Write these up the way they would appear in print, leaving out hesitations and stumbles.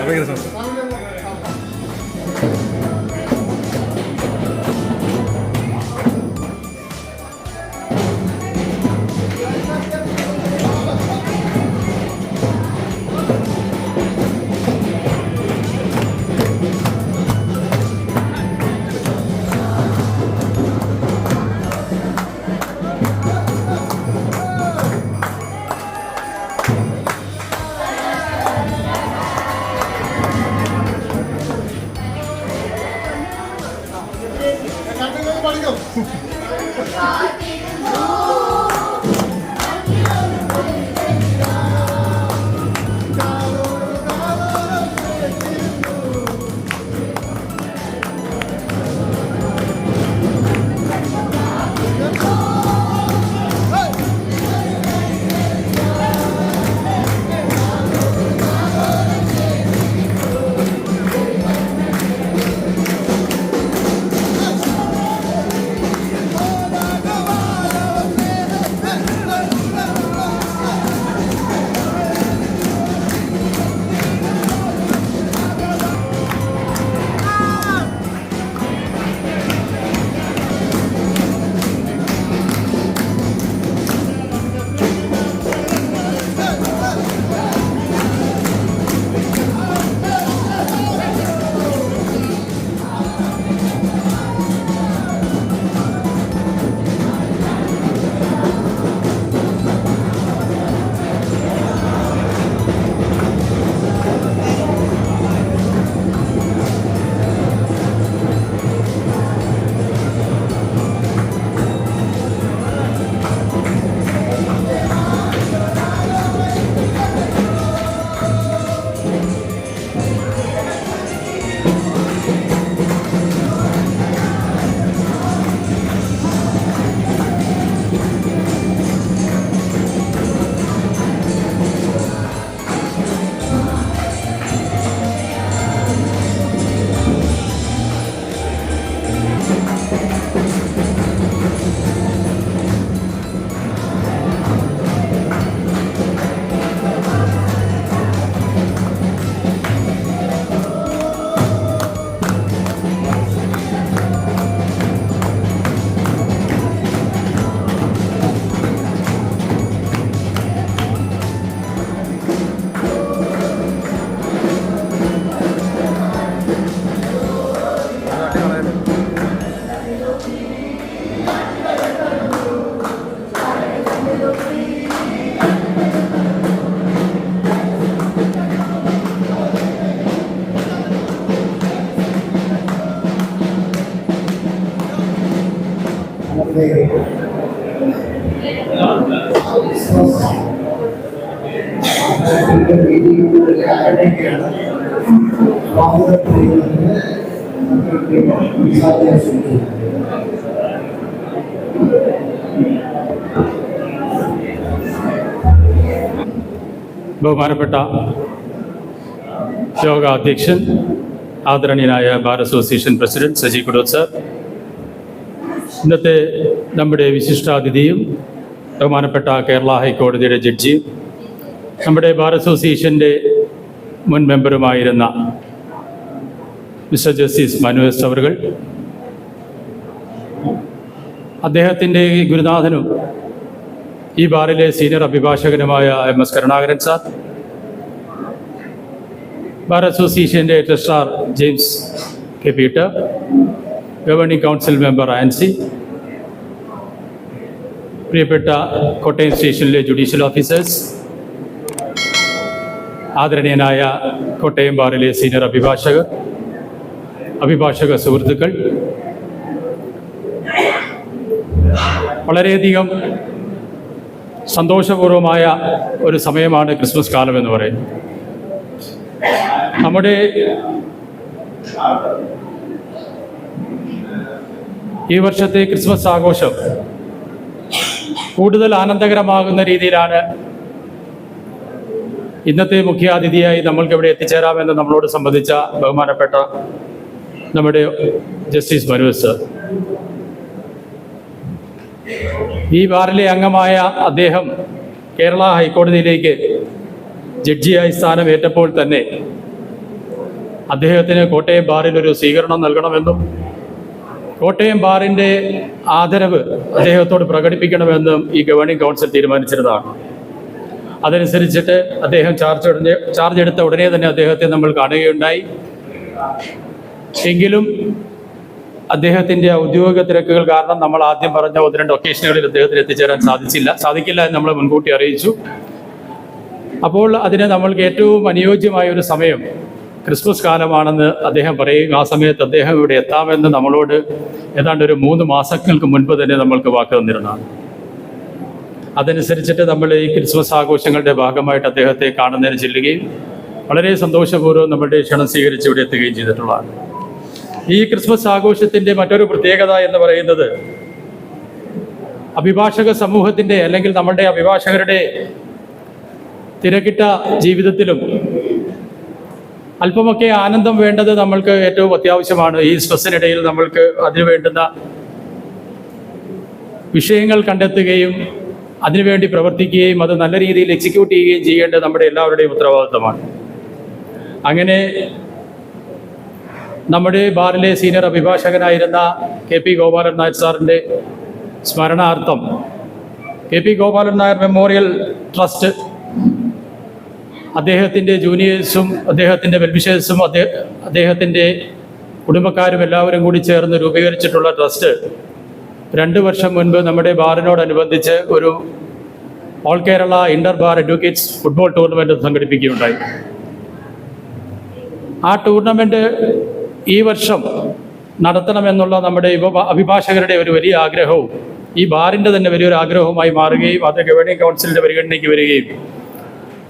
Happy Christmas. ബഹുമാനപ്പെട്ട യോഗ അധ്യക്ഷൻ ആദരണീയനായ bar association president Saji Kudoth sir, ഇന്നത്തെ നമ്മുടെ വിശിഷ്ടാതിഥിയും ബഹുമാനപ്പെട്ട കേരള ഹൈക്കോടതിയുടെ ജഡ്ജിയും നമ്മുടെ ബാർ അസോസിയേഷൻ്റെ മുൻ മെമ്പറുമായിരുന്ന മിസ്റ്റർ ജസ്റ്റിസ് മനു എസ് അവറുകൾ, അദ്ദേഹത്തിൻ്റെ ഗുരുനാഥനും ഈ ബാറിലെ സീനിയർ അഭിഭാഷകനുമായ MS കരുണാകരൻ സാർ, ബാർ അസോസിയേഷൻ്റെ treasurer James K Peter, governing council member Ancy, പ്രിയപ്പെട്ട കോട്ടയം സ്റ്റേഷനിലെ ജുഡീഷ്യൽ ഓഫീസേഴ്സ്, ആദരണീയനായ കോട്ടയം ബാറിലെ സീനിയർ അഭിഭാഷക സുഹൃത്തുക്കൾ, വളരെയധികം സന്തോഷപൂർവമായ ഒരു സമയമാണ് ക്രിസ്മസ് കാലം എന്ന് പറയുന്നത്. നമ്മുടെ ഈ വർഷത്തെ ക്രിസ്മസ് ആഘോഷം കൂടുതൽ ആനന്ദകരമാകുന്ന രീതിയിലാണ് ഇന്നത്തെ മുഖ്യാതിഥിയായി നമ്മൾക്കിവിടെ എത്തിച്ചേരാമെന്ന് നമ്മളോട് സംബന്ധിച്ച ബഹുമാനപ്പെട്ട നമ്മുടെ ജസ്റ്റിസ് മനു സർ. ഈ ബാറിലെ അംഗമായ അദ്ദേഹം കേരള ഹൈക്കോടതിയിലേക്ക് ജഡ്ജിയായി സ്ഥാനമേറ്റപ്പോൾ തന്നെ അദ്ദേഹത്തിന് കോട്ടയം ബാറിൽ ഒരു സ്വീകരണം നൽകണമെന്നും കോട്ടയം ബാറിൻ്റെ ആദരവ് അദ്ദേഹത്തോട് പ്രകടിപ്പിക്കണമെന്നും ഈ ഗവേണിംഗ് കൗൺസിൽ തീരുമാനിച്ചിരുന്നതാണ്. അതനുസരിച്ചിട്ട് അദ്ദേഹം ചാർജ് എടുത്ത ഉടനെ തന്നെ അദ്ദേഹത്തെ നമ്മൾ കാണുകയുണ്ടായി. എങ്കിലും അദ്ദേഹത്തിൻ്റെ ഔദ്യോഗിക തിരക്കുകൾ കാരണം നമ്മൾ ആദ്യം പറഞ്ഞ 1-2 ഒക്കേഷനുകളിൽ അദ്ദേഹത്തിന് എത്തിച്ചേരാൻ സാധിക്കില്ല എന്ന് നമ്മൾ മുൻകൂട്ടി അറിയിച്ചു. അപ്പോൾ അതിന് നമ്മൾക്ക് ഏറ്റവും അനുയോജ്യമായ ഒരു സമയം ക്രിസ്മസ് കാലമാണെന്ന് അദ്ദേഹം പറയുകയും ആ സമയത്ത് അദ്ദേഹം ഇവിടെ എത്താമെന്ന് നമ്മളോട് ഏതാണ്ട് ഒരു 3 മാസങ്ങൾക്ക് മുൻപ് തന്നെ നമ്മൾക്ക് വാക്ക് തന്നിരുന്നതാണ്. അതനുസരിച്ചിട്ട് നമ്മൾ ഈ ക്രിസ്മസ് ആഘോഷങ്ങളുടെ ഭാഗമായിട്ട് അദ്ദേഹത്തെ കാണുന്നതിന് ചെല്ലുകയും വളരെ സന്തോഷപൂർവ്വം നമ്മളുടെ ക്ഷണം സ്വീകരിച്ച് ഇവിടെ എത്തുകയും ചെയ്തിട്ടുള്ളതാണ്. ഈ ക്രിസ്മസ് ആഘോഷത്തിൻ്റെ മറ്റൊരു പ്രത്യേകത എന്ന് പറയുന്നത് അഭിഭാഷക സമൂഹത്തിൻ്റെ അല്ലെങ്കിൽ നമ്മളുടെ അഭിഭാഷകരുടെ തിരക്കിട്ട ജീവിതത്തിലും അല്പമൊക്കെ ആനന്ദം വേണ്ടത് നമ്മൾക്ക് ഏറ്റവും അത്യാവശ്യമാണ്. ഈ സ്ട്രെസ്സിനിടയിൽ നമ്മൾക്ക് അതിനു വേണ്ടുന്ന വിഷയങ്ങൾ കണ്ടെത്തുകയും അതിനുവേണ്ടി പ്രവർത്തിക്കുകയും അത് നല്ല രീതിയിൽ എക്സിക്യൂട്ട് ചെയ്യുകയും ചെയ്യേണ്ടത് നമ്മുടെ എല്ലാവരുടെയും ഉത്തരവാദിത്തമാണ്. അങ്ങനെ നമ്മുടെ ബാറിലെ സീനിയർ അഭിഭാഷകനായിരുന്ന KP ഗോപാലൻ നായർ സാറിൻ്റെ സ്മരണാർത്ഥം KP Gopalan Nair memorial trust അദ്ദേഹത്തിൻ്റെ ജൂനിയേഴ്സും അദ്ദേഹത്തിൻ്റെ വെൽവിഷേഴ്സും അദ്ദേഹത്തിൻ്റെ കുടുംബക്കാരും എല്ലാവരും കൂടി ചേർന്ന് രൂപീകരിച്ചിട്ടുള്ള ട്രസ്റ്റ് 2 വർഷം മുൻപ് നമ്മുടെ ബാറിനോടനുബന്ധിച്ച് ഒരു all Kerala inter bar advocates football tournament സംഘടിപ്പിക്കുകയുണ്ടായി. ആ ടൂർണമെൻറ്റ് ഈ വർഷം നടത്തണമെന്നുള്ള നമ്മുടെ അഭിഭാഷകരുടെ ഒരു വലിയ ആഗ്രഹവും ഈ ബാറിൻ്റെ തന്നെ വലിയൊരു ആഗ്രഹവുമായി മാറുകയും അത് ഗവേണിംഗ് കൗൺസിലിൻ്റെ പരിഗണനയ്ക്ക് വരികയും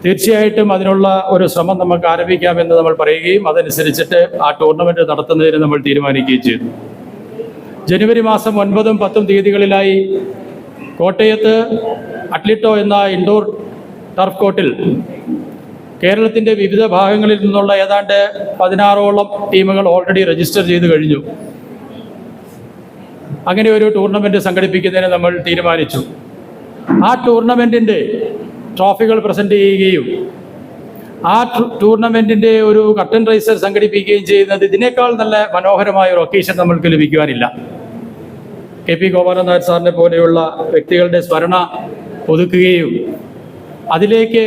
തീർച്ചയായിട്ടും അതിനുള്ള ഒരു ശ്രമം നമുക്ക് ആരംഭിക്കാമെന്ന് നമ്മൾ പറയുകയും അതനുസരിച്ചിട്ട് ആ ടൂർണമെൻറ്റ് നടത്തുന്നതിന് നമ്മൾ തീരുമാനിക്കുകയും ചെയ്തു. ജനുവരി മാസം 9ഉം 10ഉം തീയതികളിലായി കോട്ടയത്ത് അറ്റ്ലിറ്റോ എന്ന ഇൻഡോർ ടർഫ് കോർട്ടിൽ കേരളത്തിൻ്റെ വിവിധ ഭാഗങ്ങളിൽ നിന്നുള്ള ഏതാണ്ട് 16ഓളം ടീമുകൾ ഓൾറെഡി രജിസ്റ്റർ ചെയ്ത് കഴിഞ്ഞു. അങ്ങനെ ഒരു ടൂർണമെൻറ്റ് സംഘടിപ്പിക്കുന്നതിന് നമ്മൾ തീരുമാനിച്ചു. ആ ടൂർണമെൻറ്റിൻ്റെ ട്രോഫികൾ പ്രസൻറ്റ് ചെയ്യുകയും ആ ടൂർണമെൻറ്റിൻ്റെ ഒരു കർട്ടൻ റൈസർ സംഘടിപ്പിക്കുകയും ചെയ്യുന്നത് ഇതിനേക്കാൾ നല്ല മനോഹരമായ ഒരു ഒക്കേഷൻ നമ്മൾക്ക് ലഭിക്കുവാനില്ല. KP ഗോപാലൻ നായർ സാറിനെ പോലെയുള്ള വ്യക്തികളുടെ സ്മരണ ഒതുക്കുകയും അതിലേക്ക്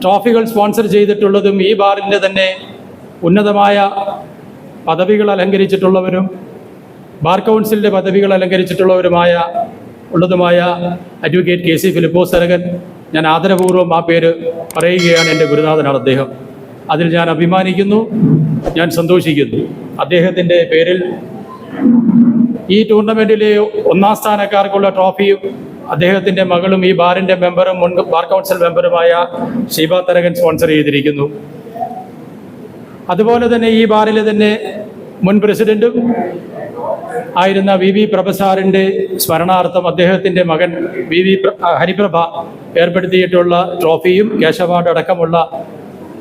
ട്രോഫികൾ സ്പോൺസർ ചെയ്തിട്ടുള്ളതും ഈ ബാറിൻ്റെ തന്നെ ഉന്നതമായ പദവികൾ അലങ്കരിച്ചിട്ടുള്ളവരും ബാർ കൗൺസിലിൻ്റെ പദവികൾ അലങ്കരിച്ചിട്ടുള്ളവരുമായ അഡ്വക്കേറ്റ് KC ഫിലിപ്പോസ് തരകൻ, ഞാൻ ആദരപൂർവ്വം ആ പേര് പറയുകയാണ്. എൻ്റെ ഗുരുനാഥനാണ് അദ്ദേഹം. അതിൽ ഞാൻ അഭിമാനിക്കുന്നു, ഞാൻ സന്തോഷിക്കുന്നു. അദ്ദേഹത്തിൻ്റെ പേരിൽ ഈ ടൂർണമെൻറ്റിലെ ഒന്നാം സ്ഥാനക്കാർക്കുള്ള ട്രോഫിയും അദ്ദേഹത്തിൻ്റെ മകളും ഈ ബാറിൻ്റെ മെമ്പറും മുൻ ബാർ കൗൺസിൽ മെമ്പറുമായ ഷീബ തരകൻ സ്പോൺസർ ചെയ്തിരിക്കുന്നു. അതുപോലെ തന്നെ ഈ ബാറിലെ തന്നെ മുൻ പ്രസിഡന്റും ആയിരുന്ന VV പ്രഭ സാറിൻ്റെ സ്മരണാർത്ഥം അദ്ദേഹത്തിൻ്റെ മകൻ VV ഹരിപ്രഭ ഏർപ്പെടുത്തിയിട്ടുള്ള ട്രോഫിയും ക്യാഷ് അവാർഡ് അടക്കമുള്ള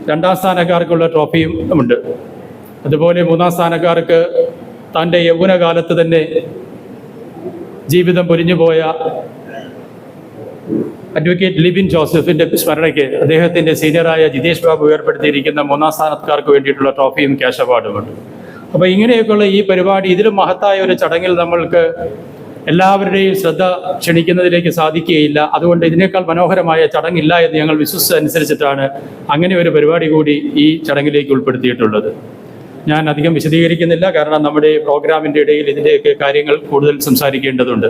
രണ്ടാം സ്ഥാനക്കാർക്കുള്ള ട്രോഫിയും ഉണ്ട്. അതുപോലെ മൂന്നാം സ്ഥാനക്കാർക്ക് തൻ്റെ യൗവനകാലത്ത് തന്നെ ജീവിതം പൊലിഞ്ഞുപോയ അഡ്വക്കേറ്റ് ലിബിൻ ജോസഫിൻ്റെ സ്മരണയ്ക്ക് അദ്ദേഹത്തിൻ്റെ സീനിയറായ ജിതേഷ് ബാബു ഏർപ്പെടുത്തിയിരിക്കുന്ന മൂന്നാം സ്ഥാനക്കാർക്ക് വേണ്ടിയിട്ടുള്ള ട്രോഫിയും ക്യാഷ് അവാർഡുമുണ്ട്. അപ്പോൾ ഇങ്ങനെയൊക്കെയുള്ള ഈ പരിപാടി, ഇതിലും മഹത്തായ ഒരു ചടങ്ങിൽ നമ്മൾക്ക് എല്ലാവരുടെയും ശ്രദ്ധ ക്ഷണിക്കുന്നതിലേക്ക് സാധിക്കുകയില്ല. അതുകൊണ്ട് ഇതിനേക്കാൾ മനോഹരമായ ചടങ്ങില്ല എന്ന് ഞങ്ങൾ വിശ്വസിച്ചനുസരിച്ചിട്ടാണ് അങ്ങനെ ഒരു പരിപാടി കൂടി ഈ ചടങ്ങിലേക്ക് ഉൾപ്പെടുത്തിയിട്ടുള്ളത്. ഞാൻ അധികം വിശദീകരിക്കുന്നില്ല, കാരണം നമ്മുടെ പ്രോഗ്രാമിൻ്റെ ഇടയിൽ ഇതിൻ്റെയൊക്കെ കാര്യങ്ങൾ കൂടുതൽ സംസാരിക്കേണ്ടതുണ്ട്.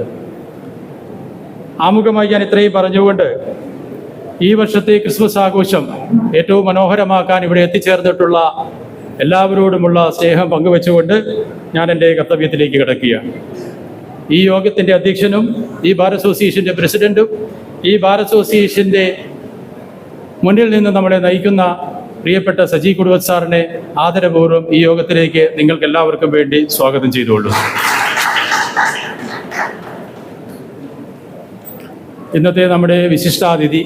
ആമുഖമായി ഞാൻ ഇത്രയും പറഞ്ഞുകൊണ്ട് ഈ വർഷത്തെ ക്രിസ്മസ് ആഘോഷം ഏറ്റവും മനോഹരമാക്കാൻ ഇവിടെ എത്തിച്ചേർന്നിട്ടുള്ള എല്ലാവരോടുമുള്ള സ്നേഹം പങ്കുവെച്ചുകൊണ്ട് ഞാൻ എൻ്റെ കർത്തവ്യത്തിലേക്ക് കിടക്കുകയാണ്. ഈ യോഗത്തിൻ്റെ അധ്യക്ഷനും ഈ ബാർ അസോസിയേഷൻ്റെ പ്രസിഡന്റും ഈ ബാർ അസോസിയേഷൻ്റെ മുന്നിൽ നിന്ന് നമ്മളെ നയിക്കുന്ന പ്രിയപ്പെട്ട സജി കുടുവത് സാറിനെ ആദരപൂർവ്വം ഈ യോഗത്തിലേക്ക് നിങ്ങൾക്ക് എല്ലാവർക്കും വേണ്ടി സ്വാഗതം ചെയ്തുകൊള്ളു. ഇന്നത്തെ നമ്മുടെ വിശിഷ്ടാതിഥി,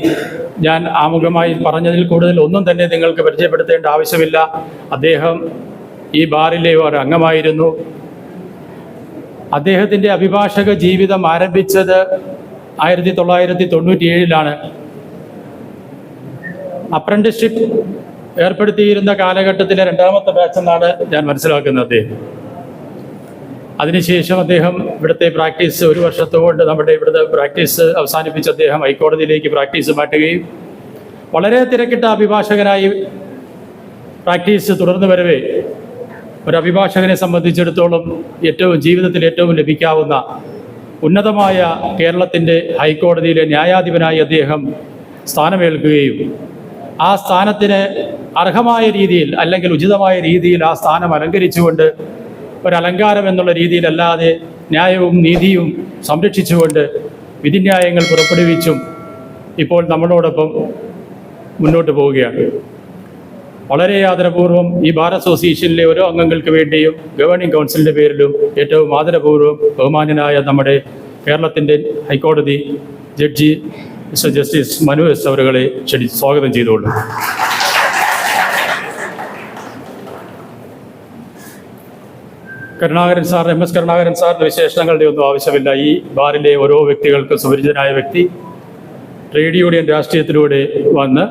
ഞാൻ ആമുഖമായി പറഞ്ഞതിൽ കൂടുതൽ ഒന്നും തന്നെ നിങ്ങൾക്ക് പരിചയപ്പെടുത്തേണ്ട ആവശ്യമില്ല. അദ്ദേഹം ഈ ബാറിലെ ഒരു അംഗമായിരുന്നു. അദ്ദേഹത്തിൻ്റെ അഭിഭാഷക ജീവിതം ആരംഭിച്ചത് 1997 അപ്രന്റീസ്ഷിപ്പ് ഏർപ്പെടുത്തിയിരുന്ന കാലഘട്ടത്തിലെ രണ്ടാമത്തെ ബാച്ച് എന്നാണ് ഞാൻ മനസ്സിലാക്കുന്നത് അദ്ദേഹം. അതിനുശേഷം അദ്ദേഹം ഇവിടുത്തെ പ്രാക്ടീസ് ഒരു വർഷത്തോണ്ട് നമ്മുടെ ഇവിടുത്തെ പ്രാക്ടീസ് അവസാനിപ്പിച്ച് അദ്ദേഹം ഹൈക്കോടതിയിലേക്ക് പ്രാക്ടീസ് മാറ്റുകയും വളരെ തിരക്കിട്ട അഭിഭാഷകനായി പ്രാക്ടീസ് തുടർന്നു വരവേ ഒരു അഭിഭാഷകനെ സംബന്ധിച്ചിടത്തോളം ജീവിതത്തിൽ ഏറ്റവും ലഭിക്കാവുന്ന ഉന്നതമായ കേരളത്തിൻ്റെ ഹൈക്കോടതിയിലെ ന്യായാധിപനായി അദ്ദേഹം സ്ഥാനമേൽക്കുകയും ആ സ്ഥാനത്തിന് അർഹമായ രീതിയിൽ അല്ലെങ്കിൽ ഉചിതമായ രീതിയിൽ ആ സ്ഥാനം അലങ്കരിച്ചുകൊണ്ട് ഒരലങ്കാരം എന്നുള്ള രീതിയിലല്ലാതെ ന്യായവും നീതിയും സംരക്ഷിച്ചുകൊണ്ട് വിധിന്യായങ്ങൾ പുറപ്പെടുവിച്ചും ഇപ്പോൾ നമ്മളോടൊപ്പം മുന്നോട്ട് പോവുകയാണ്. വളരെ ആദരപൂർവ്വം ഈ ബാർ അസോസിയേഷനിലെ ഓരോ അംഗങ്ങൾക്ക് വേണ്ടിയും ഗവേണിംഗ് കൗൺസിലിൻ്റെ പേരിലും ഏറ്റവും ആദരപൂർവ്വം ബഹുമാന്യനായ നമ്മുടെ കേരളത്തിൻ്റെ ഹൈക്കോടതി ജഡ്ജി മിസ്റ്റർ ജസ്റ്റിസ് മനു എസ് അവരുകളെ സ്വാഗതം ചെയ്തുകൊള്ളു. കരുണാകരൻ സാർ, MS കരുണാകരൻ സാറിൻ്റെ വിശേഷണങ്ങളുടെ ഒന്നും ആവശ്യമില്ല. ഈ ബാറിലെ ഓരോ വ്യക്തികൾക്കും സുപരിചിതനായ വ്യക്തി. ട്രേഡ് യൂണിയൻ രാഷ്ട്രീയത്തിലൂടെ വന്ന്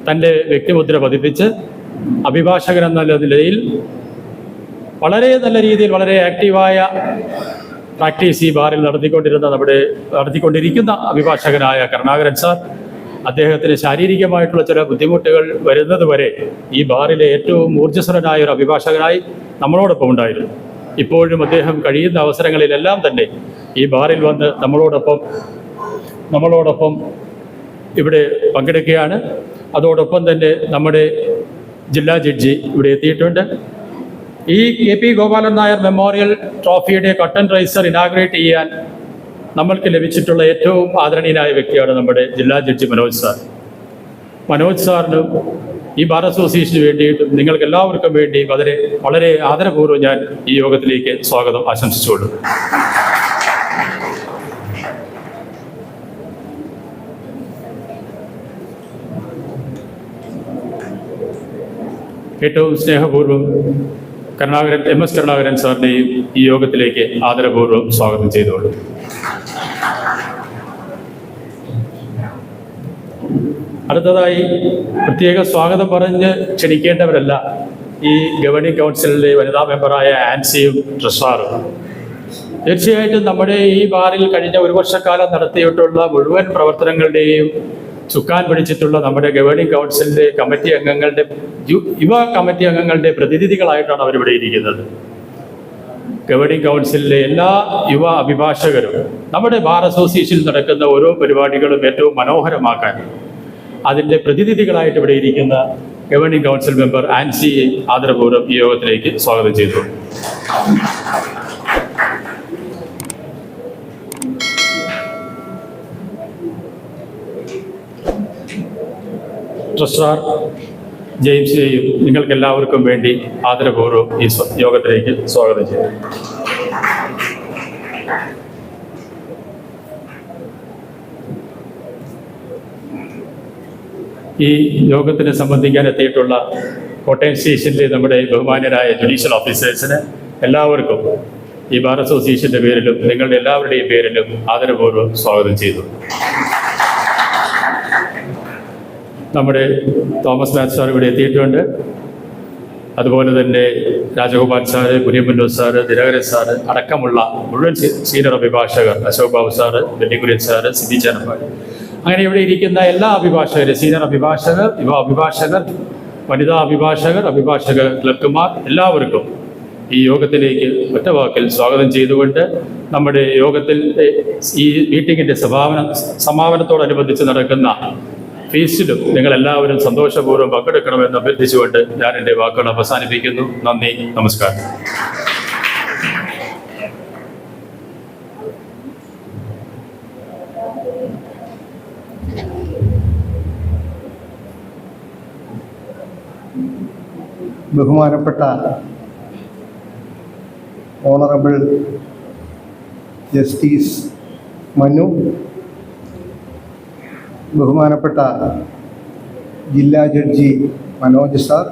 തൻ്റെ വ്യക്തിമുദ്ര പതിപ്പിച്ച് അഭിഭാഷകൻ എന്ന നിലയിൽ വളരെ നല്ല രീതിയിൽ വളരെ ആക്റ്റീവായ പ്രാക്ടീസ് ഈ ബാറിൽ നടത്തിക്കൊണ്ടിരിക്കുന്ന അഭിഭാഷകനായ കരുണാകരൻ സാർ, അദ്ദേഹത്തിന് ശാരീരികമായിട്ടുള്ള ചില ബുദ്ധിമുട്ടുകൾ വരുന്നത് വരെ ഈ ബാറിലെ ഏറ്റവും ഊർജ്ജസ്വലനായ ഒരു അഭിഭാഷകനായി നമ്മളോടൊപ്പം ഉണ്ടായിരുന്നു. ഇപ്പോഴും അദ്ദേഹം കഴിയുന്ന അവസരങ്ങളിലെല്ലാം തന്നെ ഈ ബാറിൽ വന്ന് നമ്മളോടൊപ്പം ഇവിടെ പങ്കെടുക്കുകയാണ്. അതോടൊപ്പം തന്നെ നമ്മുടെ ജില്ലാ ജഡ്ജി ഇവിടെ എത്തിയിട്ടുണ്ട്. ഈ KP ഗോപാലൻ നായർ മെമ്മോറിയൽ ട്രോഫിയുടെ കട്ടൻ റൈസർ ഇനാഗ്രേറ്റ് ചെയ്യാൻ നമ്മൾക്ക് ലഭിച്ചിട്ടുള്ള ഏറ്റവും ആദരണീയനായ വ്യക്തിയാണ് നമ്മുടെ ജില്ലാ ജഡ്ജി മനോജ് സാറിനും ഈ ബാർ അസോസിയേഷന് വേണ്ടിയിട്ടും നിങ്ങൾക്ക് എല്ലാവർക്കും വേണ്ടി വളരെ ആദരപൂർവ്വം ഞാൻ ഈ യോഗത്തിലേക്ക് സ്വാഗതം ആശംസിച്ചുകൊള്ളു. ഏറ്റവും സ്നേഹപൂർവ്വം MS കരുണാകരൻ സാറിനെയും ഈ യോഗത്തിലേക്ക് ആദരപൂർവ്വം സ്വാഗതം ചെയ്തുകൊള്ളു. അടുത്തതായി പ്രത്യേക സ്വാഗതം പറഞ്ഞ് ക്ഷണിക്കേണ്ടവരല്ല ഈ ഗവേണിംഗ് കൗൺസിലിലെ വനിതാ മെമ്പറായ ആൻസിയും ട്രഷറാറും. തീർച്ചയായിട്ടും നമ്മുടെ ഈ ബാറിൽ കഴിഞ്ഞ ഒരു വർഷക്കാലം നടത്തിയിട്ടുള്ള മുഴുവൻ പ്രവർത്തനങ്ങളുടെയും ചുക്കാൻ പിടിച്ചിട്ടുള്ള നമ്മുടെ ഗവേണിംഗ് കൗൺസിലിൻ്റെ യുവ കമ്മിറ്റി അംഗങ്ങളുടെ പ്രതിനിധികളായിട്ടാണ് അവരിവിടെ ഇരിക്കുന്നത്. ഗവേണിംഗ് കൗൺസിലിലെ എല്ലാ യുവ അഭിഭാഷകരും നമ്മുടെ ബാർ അസോസിയേഷനിൽ നടക്കുന്ന ഓരോ പരിപാടികളും ഏറ്റവും മനോഹരമാക്കാൻ അതിൻ്റെ പ്രതിനിധികളായിട്ട് ഇവിടെ ഇരിക്കുന്ന ഗവേണിംഗ് കൗൺസിൽ മെമ്പർ ആൻസിയെ ആദരപൂർവ്വം ഈ യോഗത്തിലേക്ക് സ്വാഗതം ചെയ്തു. ട്രഷറർ ജെയിംസിനെയും നിങ്ങൾക്കെല്ലാവർക്കും വേണ്ടി ആദരപൂർവ്വം ഈ യോഗത്തിലേക്ക് സ്വാഗതം ചെയ്യുന്നു. ഈ യോഗത്തിന് സംബന്ധിക്കാൻ എത്തിയിട്ടുള്ള കോട്ടയം സ്റ്റേഷനിലെ നമ്മുടെ ബഹുമാന്യരായ ജുഡീഷ്യൽ ഓഫീസേഴ്സിന് എല്ലാവർക്കും ഈ ബാർ അസോസിയേഷൻ്റെ പേരിലും നിങ്ങളുടെ എല്ലാവരുടെയും പേരിലും ആദരപൂർവ്വം സ്വാഗതം ചെയ്തു. നമ്മുടെ തോമസ് മാത്യു സാർ ഇവിടെ എത്തിയിട്ടുണ്ട്. അതുപോലെ തന്നെ Rajagopal sir, Kuriampallur sir, Dinakaran sir അടക്കമുള്ള മുഴുവൻ സീനിയർ അഭിഭാഷകർ, അശോക് ബാബു സാറ്, വെള്ളിക്കുര്യൻ സാറ്, സിബി ചാനപ്പാട്, അങ്ങനെ ഇവിടെ ഇരിക്കുന്ന എല്ലാ അഭിഭാഷകരും, സീനിയർ അഭിഭാഷകർ, യുവ അഭിഭാഷകർ, വനിതാ അഭിഭാഷകർ, അഭിഭാഷക ക്ലർക്കുമാർ, എല്ലാവർക്കും ഈ യോഗത്തിലേക്ക് ഒറ്റവാക്കിൽ സ്വാഗതം ചെയ്തുകൊണ്ട് നമ്മുടെ യോഗത്തിൽ ഈ മീറ്റിങ്ങിൻ്റെ സമാപനത്തോടനുബന്ധിച്ച് നടക്കുന്ന ഫീസ്റ്റിലും നിങ്ങളെല്ലാവരും സന്തോഷപൂർവ്വം പങ്കെടുക്കണമെന്ന് അഭ്യർത്ഥിച്ചുകൊണ്ട് ഞാൻ എൻ്റെ വാക്കുകൾ അവസാനിപ്പിക്കുന്നു. നന്ദി, നമസ്കാരം. ബഹുമാനപ്പെട്ട ഓണറബിൾ ജസ്റ്റിസ് മനു, ബഹുമാനപ്പെട്ട ജില്ലാ ജഡ്ജി മനോജ് സാർ,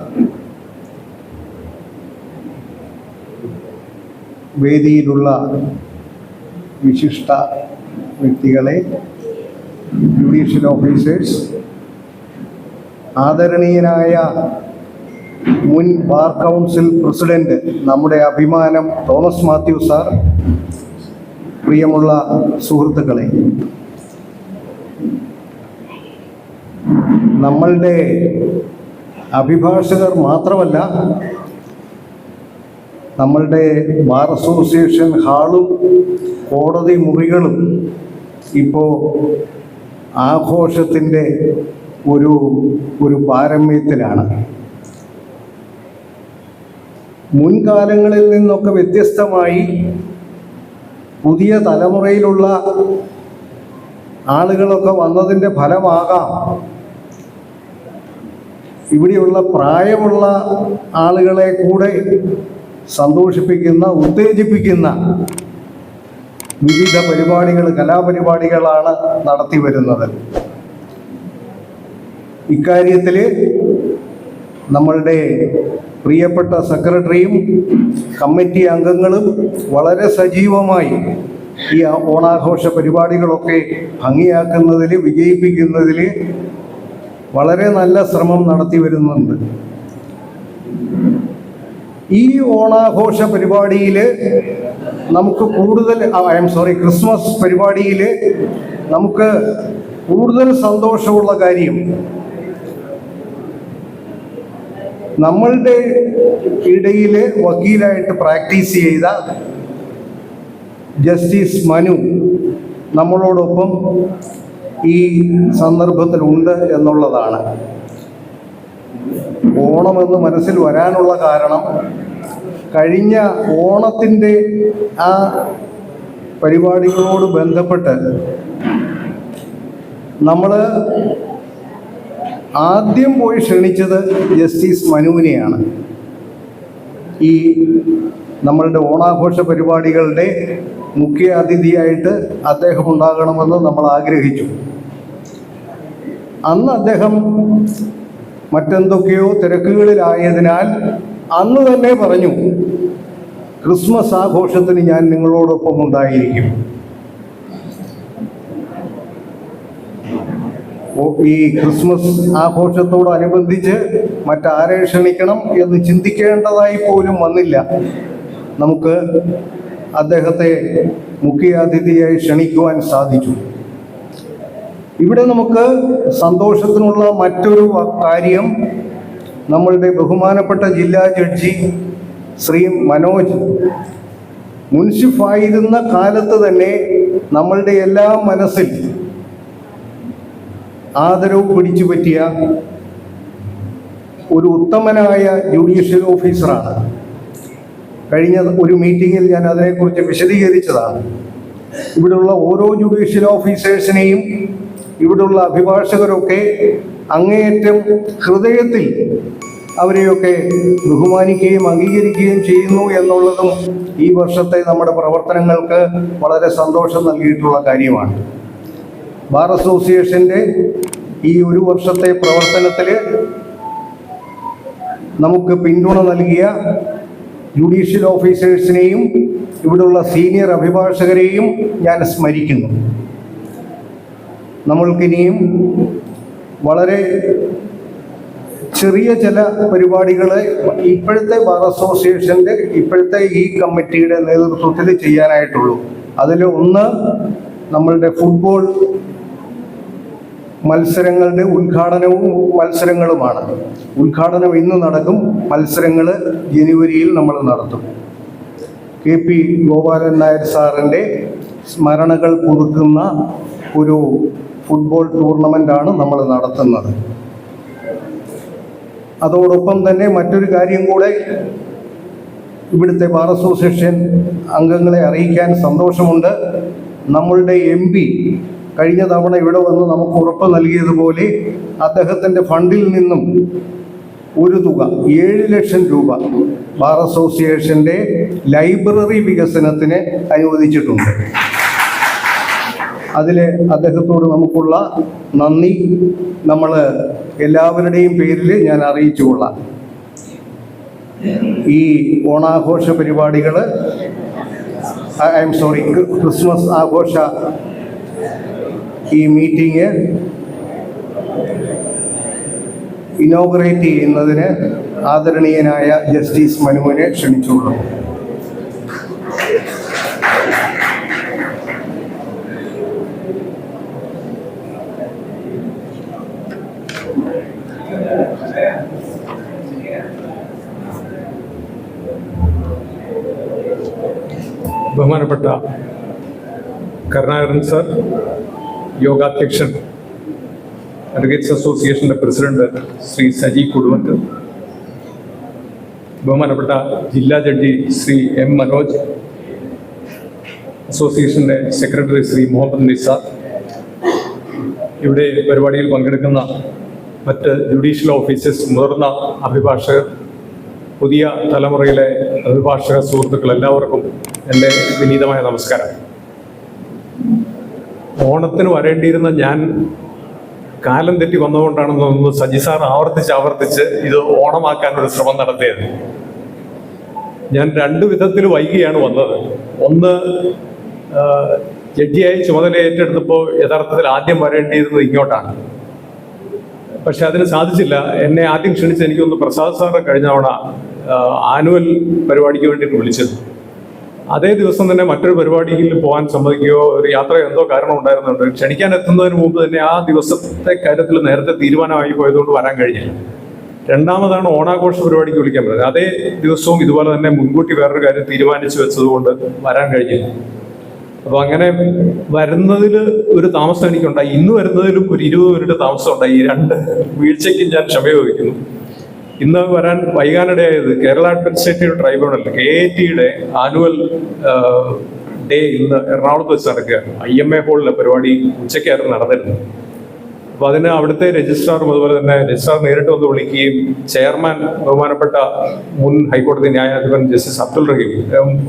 വേദിയിലുള്ള വിശിഷ്ട വ്യക്തികളെ, ജുഡീഷ്യൽ ഓഫീസേഴ്സ്, ആദരണീയനായ മുൻ ബാർ കൗൺസിൽ പ്രസിഡന്റ്, നമ്മുടെ അഭിമാനം തോമസ് മാത്യു സാർ, പ്രിയമുള്ള സുഹൃത്തുക്കളെ, നമ്മളുടെ അഭിഭാഷകർ മാത്രമല്ല, നമ്മളുടെ ബാർ അസോസിയേഷൻ ഹാളും കോടതി മുറികളും ഇപ്പോൾ ആഘോഷത്തിൻ്റെ ഒരു പാരമ്യത്തിലാണ്. മുൻകാലങ്ങളിൽ നിന്നൊക്കെ വ്യത്യസ്തമായി പുതിയ തലമുറയിലുള്ള ആളുകളൊക്കെ വന്നതിൻ്റെ ഫലമാകാം ഇവിടെയുള്ള പ്രായമുള്ള ആളുകളെ കൂടെ സന്തോഷിപ്പിക്കുന്ന, ഉത്തേജിപ്പിക്കുന്ന വിവിധ പരിപാടികൾ, കലാപരിപാടികളാണ് നടത്തി വരുന്നത്. ഇക്കാര്യത്തിൽ നമ്മളുടെ പ്രിയപ്പെട്ട സെക്രട്ടറിയും കമ്മിറ്റി അംഗങ്ങളും വളരെ സജീവമായി ഈ ഓണാഘോഷ പരിപാടികളൊക്കെ ഭംഗിയാക്കുന്നതിൽ, വിജയിപ്പിക്കുന്നതിൽ വളരെ നല്ല ശ്രമം നടത്തി വരുന്നുണ്ട്. ഈ ഓണാഘോഷ പരിപാടിയിൽ നമുക്ക് കൂടുതൽ ക്രിസ്മസ് പരിപാടിയിൽ നമുക്ക് കൂടുതൽ സന്തോഷമുള്ള കാര്യം, നമ്മളുടെ ഇടയിൽ വക്കീലായിട്ട് പ്രാക്ടീസ് ചെയ്ത ജസ്റ്റിസ് മനു നമ്മളോടൊപ്പം ഈ സന്ദർഭത്തിലുണ്ട് എന്നുള്ളതാണ്. ഓണമെന്ന് മനസ്സിൽ വരാനുള്ള കാരണം, കഴിഞ്ഞ ഓണത്തിൻ്റെ ആ പരിപാടികളോട് ബന്ധപ്പെട്ട് നമ്മൾ ആദ്യം പോയി ക്ഷണിച്ചത് ജസ്റ്റിസ് മനുവിനെയാണ്. ഈ നമ്മളുടെ ഓണാഘോഷ പരിപാടികളുടെ മുഖ്യ അതിഥിയായിട്ട് അദ്ദേഹം ഉണ്ടാകണമെന്ന് നമ്മൾ ആഗ്രഹിച്ചു. അന്ന് അദ്ദേഹം മറ്റെന്തൊക്കെയോ തിരക്കുകളിലായതിനാൽ അന്ന് തന്നെ പറഞ്ഞു, ക്രിസ്മസ് ആഘോഷത്തിന് ഞാൻ നിങ്ങളോടൊപ്പം ഉണ്ടായിരിക്കും. ഈ ക്രിസ്മസ് ആഘോഷത്തോടനുബന്ധിച്ച് മറ്റാരെ ക്ഷണിക്കണം എന്ന് ചിന്തിക്കേണ്ടതായി പോലും വന്നില്ല. നമുക്ക് അദ്ദേഹത്തെ മുഖ്യാതിഥിയായി ക്ഷണിക്കുവാൻ സാധിച്ചു. ഇവിടെ നമുക്ക് സന്തോഷത്തിനുള്ള മറ്റൊരു കാര്യം, നമ്മളുടെ ബഹുമാനപ്പെട്ട ജില്ലാ ജഡ്ജി ശ്രീ മനോജ് മുൻസിഫായിരുന്ന കാലത്ത് തന്നെ നമ്മളുടെ എല്ലാ മനസ്സിൽ ആദരവ് പിടിച്ചു പറ്റിയ ഒരു ഉത്തമനായ ജുഡീഷ്യൽ ഓഫീസറാണ്. കഴിഞ്ഞ ഒരു മീറ്റിങ്ങിൽ ഞാൻ അതിനെക്കുറിച്ച് വിശദീകരിച്ചതാണ്. ഇവിടെയുള്ള ഓരോ ജുഡീഷ്യൽ ഓഫീസേഴ്സിനെയും ഇവിടെയുള്ള അഭിഭാഷകരൊക്കെ അങ്ങേയറ്റം ഹൃദയത്തിൽ അവരെയൊക്കെ ബഹുമാനിക്കുകയും അംഗീകരിക്കുകയും ചെയ്യുന്നു എന്നുള്ളതും ഈ വർഷത്തെ നമ്മുടെ പ്രവർത്തനങ്ങൾക്ക് വളരെ സന്തോഷം നൽകിയിട്ടുള്ള കാര്യമാണ്. ബാർ അസോസിയേഷൻ്റെ ഈ ഒരു വർഷത്തെ പ്രവർത്തനത്തിൽ നമുക്ക് പിന്തുണ നൽകിയ ജുഡീഷ്യൽ ഓഫീസേഴ്സിനെയും ഇവിടെയുള്ള സീനിയർ അഭിഭാഷകരെയും ഞാൻ സ്മരിക്കുന്നു. നമ്മൾക്കിനിയും വളരെ ചെറിയ ചില പരിപാടികൾ ഇപ്പോഴത്തെ ബാർ അസോസിയേഷൻ്റെ ഇപ്പോഴത്തെ ഈ കമ്മിറ്റിയുടെ നേതൃത്വത്തിൽ ചെയ്യാനായിട്ടുള്ളൂ. അതിൽ ഒന്ന് നമ്മളുടെ ഫുട്ബോൾ മത്സരങ്ങളുടെ ഉദ്ഘാടനവും മത്സരങ്ങളുമാണ്. ഉദ്ഘാടനം ഇന്ന് നടക്കും, മത്സരങ്ങൾ ജനുവരിയിൽ നമ്മൾ നടത്തും. KP ഗോപാലൻ നായർ സാറിൻ്റെ സ്മരണകൾ പുതുക്കുന്ന ഒരു ഫുട്ബോൾ ടൂർണമെൻ്റാണ് നമ്മൾ നടത്തുന്നത്. അതോടൊപ്പം തന്നെ മറ്റൊരു കാര്യം കൂടെ ഇവിടുത്തെ ബാർ അസോസിയേഷൻ അംഗങ്ങളെ അറിയിക്കാൻ സന്തോഷമുണ്ട്. നമ്മളുടെ MP കഴിഞ്ഞ തവണ ഇവിടെ വന്ന് നമുക്ക് ഉറപ്പ് നൽകിയതുപോലെ അദ്ദേഹത്തിൻ്റെ ഫണ്ടിൽ നിന്നും ഒരു തുക 7 ലക്ഷം രൂപ ബാർ അസോസിയേഷൻ്റെ ലൈബ്രറി വികസനത്തിന് അനുവദിച്ചിട്ടുണ്ട്. അതിൽ അദ്ദേഹത്തോട് നമുക്കുള്ള നന്ദി നമ്മൾ എല്ലാവരുടെയും പേരിൽ ഞാൻ അറിയിച്ചുകൊള്ളാം. ഈ ഓണാഘോഷ പരിപാടികൾ ക്രിസ്മസ് ആഘോഷ ഈ മീറ്റിംഗ് ഇനോഗ്രേറ്റ് ചെയ്യുന്നതിന് ആദരണീയനായ ജസ്റ്റിസ് മനുവിനെ ക്ഷണിച്ചുകൊള്ളുന്നു. ബഹുമാനപ്പെട്ട കരുണാകരൻ സർ, യോഗാധ്യക്ഷൻ, അഡ്വക്കേറ്റ്സ് അസോസിയേഷൻ്റെ പ്രസിഡന്റ് ശ്രീ സജി കുടുവത്ത്, ബഹുമാനപ്പെട്ട ജില്ലാ ജഡ്ജി ശ്രീ M. മനോജ്, അസോസിയേഷൻ്റെ സെക്രട്ടറി ശ്രീ മുഹമ്മദ് നിസാർ, ഇവിടെ പരിപാടിയിൽ പങ്കെടുക്കുന്ന മറ്റ് ജുഡീഷ്യൽ ഓഫീസേഴ്സ്, മുതിർന്ന അഭിഭാഷകർ, പുതിയ തലമുറയിലെ അഭിഭാഷക സുഹൃത്തുക്കൾ, എല്ലാവർക്കും എൻ്റെ വിനീതമായ നമസ്കാരം. ഓണത്തിന് വരേണ്ടിയിരുന്ന ഞാൻ കാലം തെറ്റി വന്നുകൊണ്ടാണെന്ന് തോന്നുന്നു സജി സാർ ആവർത്തിച്ച് ഇത് ഓണമാക്കാനൊരു ശ്രമം നടത്തിയത്. ഞാൻ 2 വിധത്തിൽ വൈകിയാണ് വന്നത്. ഒന്ന്, ജഡ്ജിയായി ചുമതല ഏറ്റെടുത്തപ്പോൾ യഥാർത്ഥത്തിൽ ആദ്യം വരേണ്ടിയിരുന്നത് ഇങ്ങോട്ടാണ്. പക്ഷെ അതിന് സാധിച്ചില്ല. എന്നെ ആദ്യം ക്ഷണിച്ച് എനിക്കൊന്ന് പ്രസാദ് സാറ് കഴിഞ്ഞ തവണ ആനുവൽ പരിപാടിക്ക് വേണ്ടിയിട്ട് വിളിച്ചത്. അതേ ദിവസം തന്നെ മറ്റൊരു പരിപാടിയിൽ പോകാൻ സമ്മതിക്കുകയോ ഒരു യാത്ര എന്തോ കാരണം ഉണ്ടായിരുന്നുണ്ട്. ക്ഷണിക്കാൻ എത്തുന്നതിന് മുമ്പ് തന്നെ ആ ദിവസത്തെ കാര്യത്തിൽ നേരത്തെ തീരുമാനമായി പോയതുകൊണ്ട് വരാൻ കഴിഞ്ഞില്ല. രണ്ടാമതാണ് ഓണാഘോഷ പരിപാടിക്ക് വിളിക്കാൻ പറ്റുന്നത്. അതേ ദിവസവും ഇതുപോലെ തന്നെ മുൻകൂട്ടി വേറൊരു കാര്യം തീരുമാനിച്ചു വെച്ചതുകൊണ്ട് വരാൻ കഴിഞ്ഞില്ല. അപ്പോൾ അങ്ങനെ വരുന്നതിൽ ഒരു താമസം എനിക്കുണ്ടായി. ഇന്ന് വരുന്നതിലും ഒരു 20 മിനിറ്റ് താമസം ഉണ്ടായി. ഈ 2 വീഴ്ചയ്ക്കും ഞാൻ ക്ഷമ ചോദിക്കുന്നു. ഇന്ന് വരാൻ വൈകാനിടയായത് കേരള അഡ്മിനിസ്ട്രേറ്റീവ് ട്രൈബ്യൂണൽ KATയുടെ ആനുവൽ ഡേ ഇന്ന് എറണാകുളത്ത് വെച്ച് നടക്കുകയാണ്. IMA ഹോളിലെ പരിപാടി ഉച്ചയ്ക്കായിരുന്നു നടന്നിരുന്നത്. അപ്പോൾ അതിന് അവിടുത്തെ രജിസ്ട്രാറും അതുപോലെ തന്നെ രജിസ്ട്രാർ നേരിട്ട് വന്ന് വിളിക്കുകയും ചെയർമാൻ ബഹുമാനപ്പെട്ട മുൻ ഹൈക്കോടതി ന്യായാധിപൻ ജസ്റ്റിസ് അബ്ദുൾ റഹീം,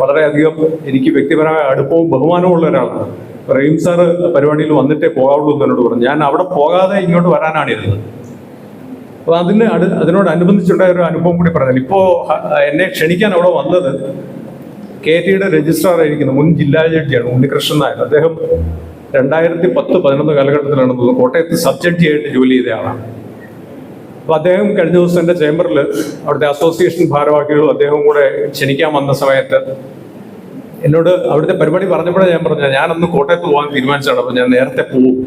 വളരെയധികം എനിക്ക് വ്യക്തിപരമായ അടുപ്പവും ബഹുമാനവും ഉള്ള ഒരാളാണ്. റഹീം സാറ് പരിപാടിയിൽ വന്നിട്ടേ പോകാവുള്ളൂ എന്നോട് പറഞ്ഞു. ഞാൻ അവിടെ പോകാതെ ഇങ്ങോട്ട് വരാനാണ് ഇരുന്നത്. അപ്പോൾ അതിനോടനുബന്ധിച്ചുണ്ടായ ഒരു അനുഭവം കൂടി പറഞ്ഞാൽ, ഇപ്പോൾ എന്നെ ക്ഷണിക്കാൻ അവിടെ വന്നത് KATയുടെ രജിസ്ട്രാർ ആയിരിക്കുന്ന മുൻ ജില്ലാ ജഡ്ജിയാണ് ഉണ്ണികൃഷ്ണൻ നായർ. അദ്ദേഹം 2010-11 കാലഘട്ടത്തിലാണ് കോട്ടയത്ത് സബ് ജഡ്ജിയായിട്ട് ജോലി ചെയ്ത ആളാണ്. അപ്പോൾ അദ്ദേഹം കഴിഞ്ഞ ദിവസം എൻ്റെ ചേംബറിൽ അവിടുത്തെ അസോസിയേഷൻ ഭാരവാഹികളും അദ്ദേഹം കൂടെ ക്ഷണിക്കാൻ വന്ന സമയത്ത് എന്നോട് അവിടുത്തെ പരിപാടി പറഞ്ഞപ്പോഴേ ഞാൻ പറഞ്ഞു, ഞാനൊന്ന് കോട്ടയത്ത് പോകാൻ തീരുമാനിച്ചാണ്. അപ്പോൾ ഞാൻ നേരത്തെ പോവും,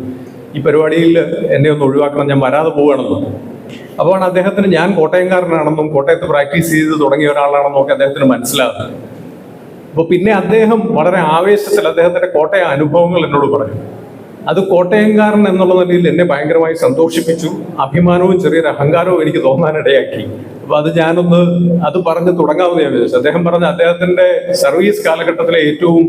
ഈ പരിപാടിയിൽ എന്നെ ഒന്ന് ഒഴിവാക്കണം, ഞാൻ വരാതെ പോവുകയാണെന്നും. അപ്പോൾ അദ്ദേഹത്തിന് ഞാൻ കോട്ടയംകാരനാണെന്നും കോട്ടയത്ത് പ്രാക്ടീസ് ചെയ്ത് തുടങ്ങിയ ഒരാളാണെന്നും ഒക്കെ അദ്ദേഹത്തിന് മനസ്സിലാകുന്നത്. അപ്പോൾ പിന്നെ അദ്ദേഹം വളരെ ആവേശത്തിൽ അദ്ദേഹത്തിൻ്റെ കോട്ടയ അനുഭവങ്ങൾ എന്നോട് പറഞ്ഞു. അത് കോട്ടയംകാരൻ എന്നുള്ള നിലയിൽ എന്നെ ഭയങ്കരമായി സന്തോഷിപ്പിച്ചു. അഭിമാനവും ചെറിയൊരു അഹങ്കാരവും എനിക്ക് തോന്നാനിടയാക്കി. അപ്പോൾ അത് പറഞ്ഞ് തുടങ്ങാമെന്ന് ഞാൻ വിചാരിച്ചു. അദ്ദേഹം പറഞ്ഞ അദ്ദേഹത്തിൻ്റെ സർവീസ് കാലഘട്ടത്തിലെ ഏറ്റവും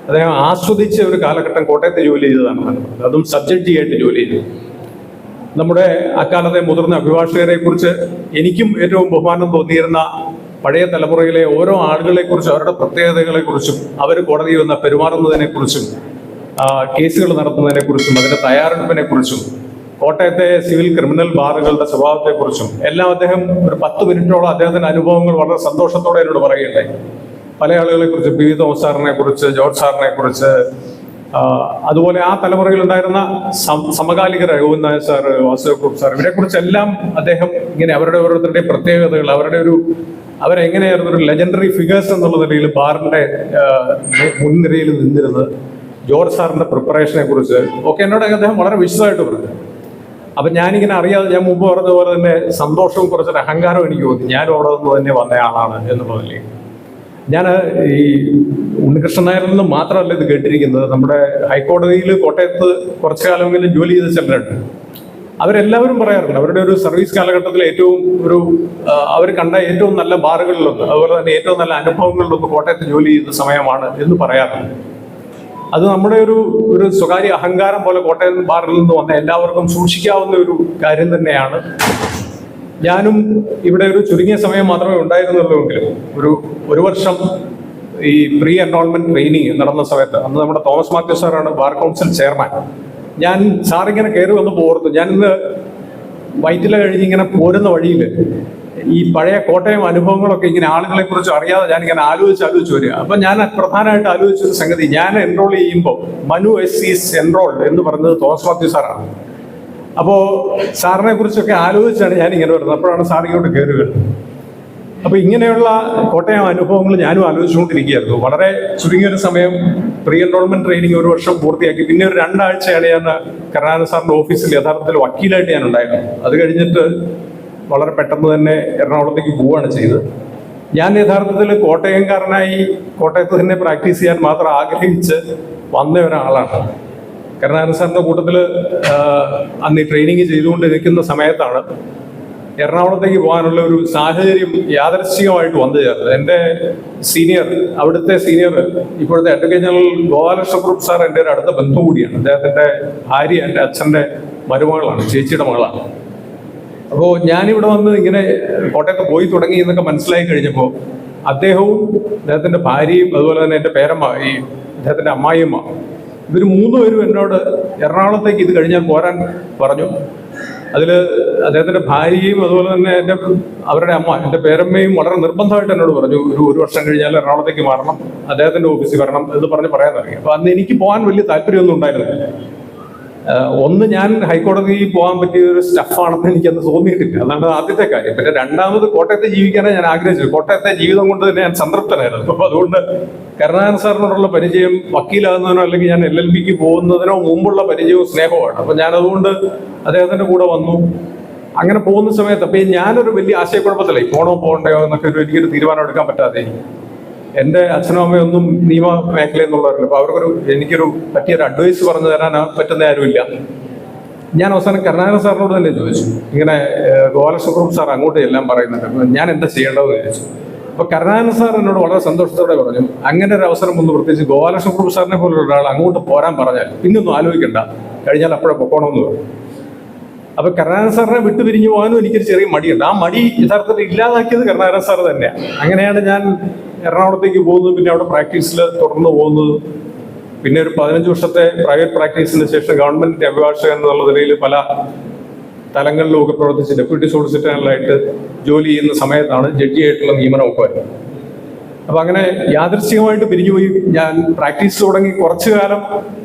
അദ്ദേഹം ആസ്വദിച്ച ഒരു കാലഘട്ടം കോട്ടയത്ത് ജോലി ചെയ്തതാണ്. അതും സബ് ജഡ്ജിയായിട്ട് ജോലി ചെയ്തു. നമ്മുടെ അക്കാലത്തെ മുതിർന്ന അഭിഭാഷകരെ കുറിച്ച് എനിക്കും ഏറ്റവും ബഹുമാനം തോന്നിയിരുന്ന പഴയ തലമുറയിലെ ഓരോ ആളുകളെക്കുറിച്ചും അവരുടെ പ്രത്യേകതകളെക്കുറിച്ചും അവർ കോടതിയിൽ വന്ന് പെരുമാറുന്നതിനെക്കുറിച്ചും കേസുകൾ നടത്തുന്നതിനെക്കുറിച്ചും അതിന്റെ തയ്യാറെടുപ്പിനെക്കുറിച്ചും കോട്ടയത്തെ സിവിൽ ക്രിമിനൽ ബാറുകളുടെ സ്വഭാവത്തെക്കുറിച്ചും എല്ലാം അദ്ദേഹം ഒരു 10 മിനിറ്റോളം അദ്ദേഹത്തിന്റെ അനുഭവങ്ങൾ വളരെ സന്തോഷത്തോടെ എന്നോട് പറയുകയുണ്ടായി. പല ആളുകളെ കുറിച്ച്, പി വി തോമസ് സാറിനെ കുറിച്ച്, ജോർജ് സാറിനെ കുറിച്ച്, അതുപോലെ ആ തലമുറയിൽ ഉണ്ടായിരുന്ന സമകാലിക രഘുവൻ നായർ സാർ, വാസുദേവ് സാർ, ഇവരെ കുറിച്ചെല്ലാം അദ്ദേഹം ഇങ്ങനെ അവരുടെ ഓരോരുത്തരുടെയും പ്രത്യേകതകൾ, അവരെങ്ങനെയായിരുന്നു ഒരു ലെജൻഡറി ഫിഗേഴ്സ് എന്നുള്ള നിലയിൽ ബാറിന്റെ മുൻനിരയിൽ നിന്നിരുന്നത്, ജോർജ് സാറിന്റെ പ്രിപ്പറേഷനെ കുറിച്ച് ഒക്കെ എന്നോട് അദ്ദേഹം വളരെ വിശദമായിട്ട് പറഞ്ഞു. അപ്പൊ ഞാനിങ്ങനെ അറിയാതെ, ഞാൻ മുമ്പ് പറഞ്ഞ പോലെ തന്നെ സന്തോഷവും കുറച്ചൊരു അഹങ്കാരവും എനിക്ക് തോന്നി. ഞാനും അവിടെ നിന്ന് തന്നെ വന്നയാളാണ് എന്നുള്ളതല്ലേ. ഞാൻ ഈ ഉണ്ണികൃഷ്ണൻ നായരിൽ നിന്ന് മാത്രമല്ല ഇത് കേട്ടിരിക്കുന്നത്. നമ്മുടെ ഹൈക്കോടതിയിൽ കോട്ടയത്ത് കുറച്ചു കാലമെങ്കിലും ജോലി ചെയ്ത ചിലരുണ്ട്. അവരെല്ലാവരും പറയാറുണ്ട് അവരുടെ ഒരു സർവീസ് കാലഘട്ടത്തിൽ അവർ കണ്ട ഏറ്റവും നല്ല ബാറുകളിലൊന്ന്, അതുപോലെ തന്നെ ഏറ്റവും നല്ല അനുഭവങ്ങളിലൊന്ന് കോട്ടയത്ത് ജോലി ചെയ്ത സമയമാണ് എന്ന് പറയാറുണ്ട്. അത് നമ്മുടെ ഒരു സ്വകാര്യ അഹങ്കാരം പോലെ കോട്ടയം ബാറിൽ നിന്ന് വന്ന എല്ലാവർക്കും സൂക്ഷിക്കാവുന്ന ഒരു കാര്യം തന്നെയാണ്. ഞാനും ഇവിടെ ഒരു ചുരുങ്ങിയ സമയം മാത്രമേ ഉണ്ടായിരുന്നുള്ളൂവെങ്കിലും ഒരു വർഷം ഈ പ്രീ എൻറോൾമെന്റ് ട്രെയിനിങ് നടന്ന സമയത്ത്, അന്ന് നമ്മുടെ തോമസ് മാത്യു സാറാണ് ബാർ കൗൺസിൽ ചെയർമാൻ. ഞാൻ സാറിങ്ങനെ കയറി വന്ന് പോർത്തു. ഞാൻ ഇന്ന് വൈറ്റില കഴിഞ്ഞ് ഇങ്ങനെ പോരുന്ന വഴിയിൽ ഈ പഴയ കോട്ടയം അനുഭവങ്ങളൊക്കെ ഇങ്ങനെ ആളുകളെ കുറിച്ച് അറിയാതെ ഞാനിങ്ങനെ ആലോചിച്ച് വരിക. അപ്പൊ ഞാൻ പ്രധാനമായിട്ട് ആലോചിച്ചൊരു സംഗതി, ഞാൻ എൻറോൾ ചെയ്യുമ്പോൾ മനു ഈസ് എൻറോൾഡ് എന്ന് പറഞ്ഞത് തോമസ് മാത്യു സാറാണ്. അപ്പോ സാറിനെ കുറിച്ചൊക്കെ ആലോചിച്ചാണ് ഞാൻ ഇങ്ങനെ വരുന്നത്. അപ്പോഴാണ് സാർ ഇങ്ങോട്ട് കയറി വരുന്നത്. അപ്പൊ ഇങ്ങനെയുള്ള കോട്ടയം അനുഭവങ്ങൾ ഞാനും ആലോചിച്ചുകൊണ്ടിരിക്കുകയായിരുന്നു. വളരെ ചുരുങ്ങിയൊരു സമയം പ്രീ എൻറോൾമെന്റ് ട്രെയിനിങ് ഒരു വർഷം പൂർത്തിയാക്കി. പിന്നെ ഒരു 2 ആഴ്ചയാണ് ഞാൻ കരുണാകരൻ സാറിന്റെ ഓഫീസിൽ യഥാർത്ഥത്തിൽ വക്കീലായിട്ട് ഞാൻ ഉണ്ടായിരുന്നത്. അത് കഴിഞ്ഞിട്ട് വളരെ പെട്ടെന്ന് തന്നെ എറണാകുളത്തേക്ക് പോവുകയാണ് ചെയ്തത്. ഞാൻ യഥാർത്ഥത്തിൽ കോട്ടയംകാരനായി കോട്ടയത്ത് തന്നെ പ്രാക്ടീസ് ചെയ്യാൻ മാത്രം ആഗ്രഹിച്ച് വന്ന ഒരാളാണ്. കരുണാകരൻ സാറിന്റെ കൂട്ടത്തിൽ അന്ന് ഈ ട്രെയിനിങ് ചെയ്തുകൊണ്ടിരിക്കുന്ന സമയത്താണ് എറണാകുളത്തേക്ക് പോകാനുള്ള ഒരു സാഹചര്യം യാദൃശ്ചികമായിട്ട് വന്നു ചേർന്നത്. എൻ്റെ അവിടുത്തെ സീനിയർ ഇപ്പോഴത്തെ അഡ്വക്കേറ്റ് ജനറൽ ഗോപാലകൃഷ്ണക്കുറുപ്പ് സാർ എൻ്റെ ഒരു അടുത്ത ബന്ധു കൂടിയാണ്. അദ്ദേഹത്തിന്റെ ഭാര്യ എൻ്റെ അച്ഛൻ്റെ മരുമകളാണ്, ചേച്ചിയുടെ മകളാണ്. അപ്പോൾ ഞാനിവിടെ വന്ന് ഇങ്ങനെ കോട്ടയത്ത് പോയി തുടങ്ങി എന്നൊക്കെ മനസ്സിലായി കഴിഞ്ഞപ്പോൾ അദ്ദേഹവും അദ്ദേഹത്തിന്റെ ഭാര്യയും അതുപോലെ തന്നെ എൻ്റെ പേരമ്മ, ഈ അദ്ദേഹത്തിന്റെ അമ്മായിയമ്മ, ഇവർ 3 പേരും എന്നോട് എറണാകുളത്തേക്ക് ഇത് കഴിഞ്ഞാൽ പോരാൻ പറഞ്ഞു. അതിൽ അദ്ദേഹത്തിന്റെ ഭാര്യയും അതുപോലെ തന്നെ അവരുടെ അമ്മ, എൻ്റെ പേരമ്മയും വളരെ നിർബന്ധമായിട്ട് എന്നോട് പറഞ്ഞു, ഒരു വർഷം കഴിഞ്ഞാൽ എറണാകുളത്തേക്ക് മാറണം, അദ്ദേഹത്തിന്റെ ഓഫീസിൽ വരണം എന്ന് പറഞ്ഞ് പറയാൻ തുടങ്ങി. അപ്പൊ അന്ന് എനിക്ക് പോകാൻ വലിയ താല്പര്യമൊന്നും ഉണ്ടായിരുന്നില്ല. ഒന്ന്, ഞാൻ ഹൈക്കോടതിയിൽ പോകാൻ പറ്റിയ ഒരു സ്റ്റഫാണെന്ന് എനിക്കന്ന് തോന്നിയിട്ടില്ല. അതാണ് ആദ്യത്തെ കാര്യം. പിന്നെ രണ്ടാമത്, കോട്ടയത്തെ ജീവിക്കാനാണ് ഞാൻ ആഗ്രഹിച്ചത്. കോട്ടയത്തെ ജീവിതം കൊണ്ട് തന്നെ ഞാൻ സംതൃപ്തനായിരുന്നു. അപ്പൊ അതുകൊണ്ട് കരുണാകരൻ സാറിനോടുള്ള പരിചയം വക്കീലാകുന്നതിനോ അല്ലെങ്കിൽ ഞാൻ LLBക്ക് പോകുന്നതിനോ മുമ്പുള്ള പരിചയവും സ്നേഹവുമാണ്. അപ്പൊ ഞാൻ അതുകൊണ്ട് അദ്ദേഹത്തിന്റെ കൂടെ വന്നു. അങ്ങനെ പോകുന്ന സമയത്ത് അപ്പൊ ഞാനൊരു വലിയ ആശയക്കുഴപ്പത്തിലായി, പോകണ്ടയോ എന്നൊക്കെ എനിക്കൊരു തീരുമാനം എടുക്കാൻ പറ്റാതെ. എൻ്റെ അച്ഛനും അമ്മയൊന്നും നിയമ മേഖലയിൽ നിന്നുള്ളവരല്ല. അപ്പൊ എനിക്കൊരു പറ്റിയൊരു അഡ്വൈസ് പറഞ്ഞു തരാൻ പറ്റുന്ന ആരുമില്ല. ഞാൻ അവസാനം കരുണാകരൻ സാറിനോട് തന്നെ ചോദിച്ചു, ഇങ്ങനെ ഗോപാലകൃഷ്ണക്കുറുപ്പ് സാർ അങ്ങോട്ട് എല്ലാം പറയുന്നുണ്ട്, ഞാൻ എന്താ ചെയ്യേണ്ടതെന്ന് ചോദിച്ചു. അപ്പൊ കരുണാകരൻ സാർ എന്നോട് വളരെ സന്തോഷത്തോടെ പറഞ്ഞു, അങ്ങനെ ഒരു അവസരം ഒന്ന് പ്രത്യേകിച്ച് ഗോപാലകൃഷ്ണക്കുറുപ്പ് സാറിനെ പോലുള്ള ഒരാൾ അങ്ങോട്ട് പോരാൻ പറഞ്ഞാൽ പിന്നൊന്നും ആലോചിക്കണ്ട, കഴിഞ്ഞാൽ അപ്പോഴെ പൊക്കണമെന്ന് പറഞ്ഞു. അപ്പൊ കരുണാകരൻ സാറിനെ വിട്ടുപിരിഞ്ഞു പോകാനും എനിക്കൊരു ചെറിയ മടിയുണ്ട്. ആ മടി യഥാർത്ഥത്തിൽ ഇല്ലാതാക്കിയത് കരുണാകരൻ സാർ തന്നെയാണ്. അങ്ങനെയാണ് ഞാൻ എറണാകുളത്തേക്ക് പോകുന്നത്, പിന്നെ അവിടെ പ്രാക്ടീസിൽ തുടർന്ന് പോകുന്നത്. പിന്നെ ഒരു 15 വർഷത്തെ പ്രൈവറ്റ് പ്രാക്ടീസിന് ശേഷം ഗവൺമെന്റ് അഭിഭാഷകൻ എന്നുള്ള നിലയിൽ പല തലങ്ങളിലുമൊക്കെ പ്രവർത്തിച്ച് ഡെപ്യൂട്ടി സോളിസിറ്റർ ജനറലായിട്ട് ജോലി ചെയ്യുന്ന സമയത്താണ് ജഡ്ജിയായിട്ടുള്ള നിയമനമൊക്കെ വരുന്നത്. അപ്പൊ അങ്ങനെ യാദൃശ്ചികമായിട്ട് പിരിഞ്ഞുപോയി. ഞാൻ പ്രാക്ടീസ് തുടങ്ങി കുറച്ചു കാലം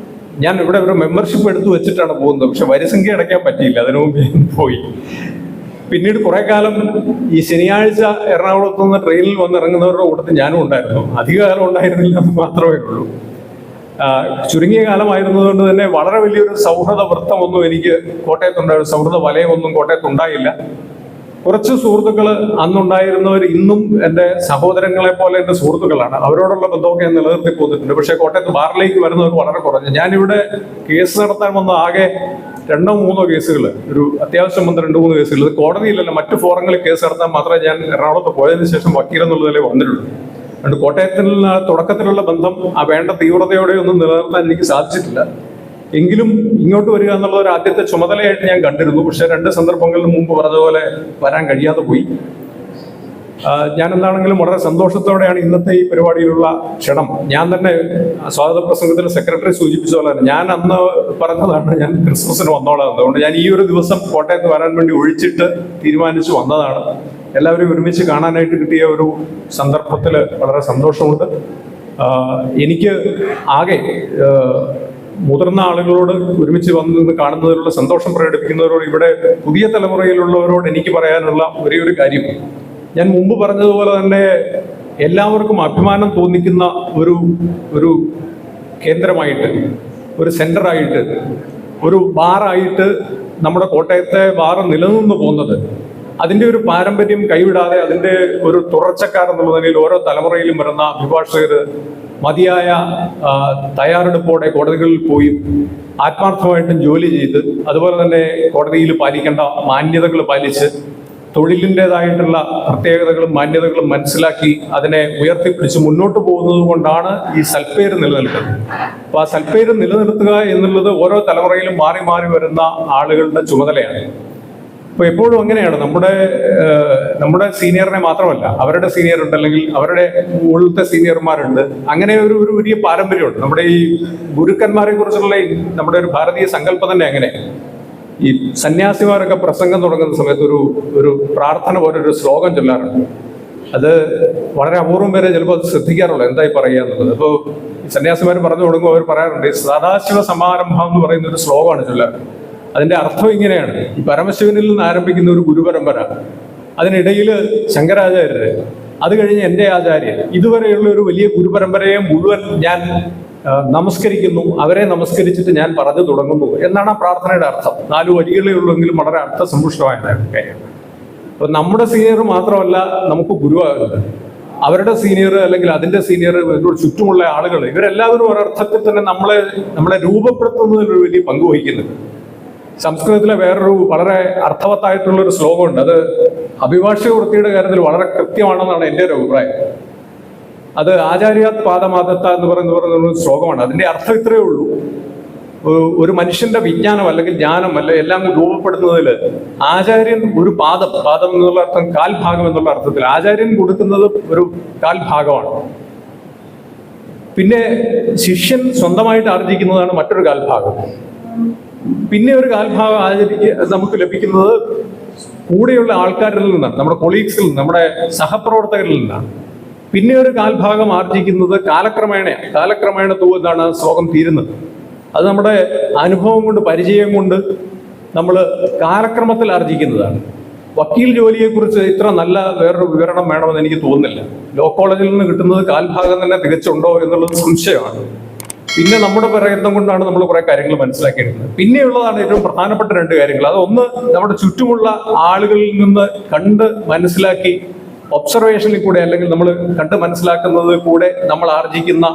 ഞാൻ ഇവിടെ ഒരു മെമ്പർഷിപ്പ് എടുത്തു വെച്ചിട്ടാണ് പോകുന്നത്. പക്ഷെ വരിസംഖ്യ അടയ്ക്കാൻ പറ്റിയില്ല, അതിനു മുമ്പ് പോയി. പിന്നീട് കുറെ കാലം ഈ ശനിയാഴ്ച എറണാകുളത്ത് നിന്ന് ട്രെയിനിൽ വന്നിറങ്ങുന്നവരുടെ കൂട്ടത്തിൽ ഞാനും ഉണ്ടായിരുന്നു. അധികകാലം ഉണ്ടായിരുന്നില്ല എന്ന് മാത്രമേ ഉള്ളൂ. ചുരുങ്ങിയ കാലമായിരുന്നതുകൊണ്ട് തന്നെ വളരെ വലിയൊരു സൗഹൃദ വൃത്തമൊന്നും എനിക്ക് കോട്ടയത്തുണ്ടായിരുന്നു, സൗഹൃദ വലയമൊന്നും കോട്ടയത്തുണ്ടായില്ല. കുറച്ച് സുഹൃത്തുക്കൾ അന്നുണ്ടായിരുന്നവർ ഇന്നും എൻ്റെ സഹോദരങ്ങളെ പോലെ എൻ്റെ സുഹൃത്തുക്കളാണ്. അവരോടുള്ള ബന്ധമൊക്കെ ഞാൻ നിലനിർത്തി പോന്നിട്ടുണ്ട്. പക്ഷേ കോട്ടയത്ത് ബാറിലേക്ക് വരുന്നവർക്ക് വളരെ കുറഞ്ഞു. ഞാനിവിടെ കേസ് നടത്താൻ വന്ന ആകെ 2-3 കേസുകൾ, ഒരു അത്യാവശ്യം വന്ന 2-3 കേസുകൾ, കോടതിയിലല്ല മറ്റു ഫോറങ്ങളിൽ കേസ് നടത്താൻ മാത്രമേ ഞാൻ എറണാകുളത്ത് പോയതിനു ശേഷം വക്കീലെന്നുള്ളതിലേ വന്നിട്ടുള്ളൂ. അതുകൊണ്ട് കോട്ടയത്തിൽ തുടക്കത്തിലുള്ള ബന്ധം ആ വേണ്ട തീവ്രതയോടെ ഒന്നും നിലനിർത്താൻ എനിക്ക് സാധിച്ചിട്ടില്ല. എങ്കിലും ഇങ്ങോട്ട് വരിക എന്നുള്ള ഒരു ആദ്യത്തെ ചുമതലയായിട്ട് ഞാൻ കണ്ടിരുന്നു. പക്ഷെ 2 സന്ദർഭങ്ങളിലും മുമ്പ് പറഞ്ഞതുപോലെ വരാൻ കഴിയാതെ പോയി. ഞാൻ എന്താണെങ്കിലും വളരെ സന്തോഷത്തോടെയാണ് ഇന്നത്തെ ഈ പരിപാടിയിലുള്ള ക്ഷണം. ഞാൻ തന്നെ സ്വാഗത പ്രസംഗത്തിൽ സെക്രട്ടറി സൂചിപ്പിച്ച പോലെ തന്നെ ഞാൻ അന്ന് പറഞ്ഞതാണ് ഞാൻ ക്രിസ്മസിന് വന്നോളാം. അതുകൊണ്ട് ഞാൻ ഈ ഒരു ദിവസം കോട്ടയത്ത് വരാൻ വേണ്ടി ഒഴിച്ചിട്ട് തീരുമാനിച്ചു വന്നതാണ്. എല്ലാവരും ഒരുമിച്ച് കാണാനായിട്ട് കിട്ടിയ ഒരു സന്ദർഭത്തിൽ വളരെ സന്തോഷമുണ്ട്. എനിക്ക് ആകെ മുതിർന്ന ആളുകളോട് ഒരുമിച്ച് വന്ന് കാണുന്നതിലുള്ള സന്തോഷം പ്രകടിപ്പിക്കുന്നവരോട്, ഇവിടെ പുതിയ തലമുറയിലുള്ളവരോട് എനിക്ക് പറയാനുള്ള ഒരേ ഒരു കാര്യം, ഞാൻ മുമ്പ് പറഞ്ഞതുപോലെ തന്നെ എല്ലാവർക്കും അഭിമാനം തോന്നിക്കുന്ന ഒരു കേന്ദ്രമായിട്ട്, ഒരു സെന്ററായിട്ട്, ഒരു ബാറായിട്ട് നമ്മുടെ കോട്ടയത്തെ ബാർ നിലനിന്ന് പോകുന്നത്, അതിൻ്റെ ഒരു പാരമ്പര്യം കൈവിടാതെ അതിൻ്റെ ഒരു തുടർച്ചക്കാർ എന്നുള്ള നിലയിൽ ഓരോ തലമുറയിലും വരുന്ന അഭിഭാഷകർ മതിയായ തയ്യാറെടുപ്പോടെ കോടതികളിൽ പോയി ആത്മാർത്ഥമായിട്ടും ജോലി ചെയ്ത്, അതുപോലെ തന്നെ കോടതിയിൽ പാലിക്കേണ്ട മാന്യതകൾ പാലിച്ച്, തൊഴിലിൻ്റെതായിട്ടുള്ള പ്രത്യേകതകളും മാന്യതകളും മനസ്സിലാക്കി അതിനെ ഉയർത്തിപ്പിടിച്ച് മുന്നോട്ട് പോകുന്നത് കൊണ്ടാണ് ഈ സൽപ്പേര് നിലനിൽക്കുന്നത്. അപ്പോൾ ആ സൽപ്പേര് നിലനിർത്തുക എന്നുള്ളത് ഓരോ തലമുറയിലും മാറി മാറി വരുന്ന ആളുകളുടെ ചുമതലയാണ്. അപ്പോൾ എപ്പോഴും അങ്ങനെയാണ്. നമ്മുടെ സീനിയറിനെ മാത്രമല്ല, അവരുടെ സീനിയർ ഉണ്ട്, അല്ലെങ്കിൽ അവരുടെ മുകളിലത്തെ സീനിയർമാരുണ്ട്. അങ്ങനെ ഒരു വലിയ പാരമ്പര്യമുണ്ട്. നമ്മുടെ ഈ ഗുരുക്കന്മാരെ കുറിച്ചുള്ള നമ്മുടെ ഒരു ഭാരതീയ സങ്കല്പം തന്നെ അങ്ങനെ. ഈ സന്യാസിമാരൊക്കെ പ്രസംഗം തുടങ്ങുന്ന സമയത്ത് ഒരു പ്രാർത്ഥന പോലെ ഒരു ശ്ലോകം ചൊല്ലാറുണ്ട്. അത് വളരെ അപൂർവം പേരെ ചിലപ്പോൾ അത് ശ്രദ്ധിക്കാറുള്ളൂ, എന്തായി പറയുക എന്നുള്ളത്. അപ്പോൾ സന്യാസിമാർ പറഞ്ഞു തുടങ്ങുമ്പോൾ അവർ പറയാറുണ്ട്, സദാശിവ സമാരംഭം എന്ന് പറയുന്ന ഒരു ശ്ലോകമാണ് ചൊല്ലാറ്. അതിന്റെ അർത്ഥം ഇങ്ങനെയാണ്: ഈ പരമശിവനിൽ നിന്ന് ആരംഭിക്കുന്ന ഒരു ഗുരുപരമ്പര, അതിനിടയിൽ ശങ്കരാചാര്യര്, അത് കഴിഞ്ഞ് എൻ്റെ ആചാര്യൻ, ഇതുവരെയുള്ള ഒരു വലിയ ഗുരുപരമ്പരയെ മുഴുവൻ ഞാൻ നമസ്കരിക്കുന്നു, അവരെ നമസ്കരിച്ചിട്ട് ഞാൻ പറഞ്ഞു തുടങ്ങുന്നു എന്നാണ് ആ പ്രാർത്ഥനയുടെ അർത്ഥം. 4 വരികളേ ഉള്ളെങ്കിലും വളരെ അർത്ഥസമ്പുഷ്ടമായ കാര്യം. അപ്പൊ നമ്മുടെ സീനിയർ മാത്രമല്ല നമുക്ക് ഗുരുവാകുന്നത്, അവരുടെ സീനിയർ അല്ലെങ്കിൽ അതിന്റെ സീനിയർ, ചുറ്റുമുള്ള ആളുകൾ, ഇവരെല്ലാവരും ഒരർത്ഥത്തിൽ തന്നെ നമ്മളെ രൂപപ്പെടുത്തുന്നതിൽ ഒരു വലിയ പങ്ക് വഹിക്കുന്നുണ്ട്. സംസ്കൃതത്തിലെ വേറൊരു വളരെ അർത്ഥവത്തായിട്ടുള്ള ഒരു ശ്ലോകമുണ്ട്. അത് അഭിഭാഷക വൃത്തിയുടെ കാര്യത്തിൽ വളരെ കൃത്യമാണെന്നാണ് എൻ്റെ ഒരു അഭിപ്രായം. അത് ആചാര്യാത് പാദമാദത്ത എന്ന് പറയുന്ന ഒരു ശ്ലോകമാണ്. അതിന്റെ അർത്ഥം ഇത്രയേ ഉള്ളൂ: ഒരു മനുഷ്യന്റെ വിജ്ഞാനം അല്ലെങ്കിൽ ജ്ഞാനം എല്ലാം രൂപപ്പെടുന്നതിൽ ആചാര്യൻ ഒരു പാദം എന്നുള്ള അർത്ഥം കാൽഭാഗം എന്നുള്ള അർത്ഥത്തിൽ ആചാര്യൻ കൊടുക്കുന്നത് ഒരു കാൽഭാഗമാണ്. പിന്നെ ശിഷ്യൻ സ്വന്തമായിട്ട് ആർജിക്കുന്നതാണ് മറ്റൊരു കാൽഭാഗം. പിന്നെ ഒരു കാൽഭാഗം നമുക്ക് ലഭിക്കുന്നത് കൂടെയുള്ള ആൾക്കാരിൽ നിന്നാണ്, നമ്മുടെ കൊളീഗ്സിൽ നിന്ന്, നമ്മുടെ സഹപ്രവർത്തകരിൽ നിന്നാണ്. പിന്നെ ഒരു കാൽഭാഗം ആർജിക്കുന്നത് കാലക്രമേണ എന്താണ് ശ്ലോകം തീരുന്നത്. അത് നമ്മുടെ അനുഭവം കൊണ്ട്, പരിചയം കൊണ്ട് നമ്മൾ കാലക്രമത്തിൽ ആർജിക്കുന്നതാണ്. വക്കീൽ ജോലിയെക്കുറിച്ച് ഇത്ര നല്ല വേറൊരു വിവരണം വേണമെന്ന് എനിക്ക് തോന്നുന്നില്ല. ലോ കോളേജിൽ നിന്ന് കിട്ടുന്നത് കാൽഭാഗം തന്നെ തികച്ചുണ്ടോ എന്നുള്ളത് സംശയമാണ്. പിന്നെ നമ്മുടെ പ്രയത്നം കൊണ്ടാണ് നമ്മൾ കുറെ കാര്യങ്ങൾ മനസ്സിലാക്കിയിരിക്കുന്നത്. പിന്നെയുള്ളതാണ് ഏറ്റവും പ്രധാനപ്പെട്ട 2 കാര്യങ്ങൾ. അതൊന്ന് നമ്മുടെ ചുറ്റുമുള്ള ആളുകളിൽ നിന്ന് കണ്ട് മനസ്സിലാക്കി ഒബ്സർവേഷനിൽ കൂടെ, അല്ലെങ്കിൽ നമ്മൾ കണ്ട് മനസ്സിലാക്കുന്നത് കൂടെ നമ്മൾ ആർജിക്കുന്ന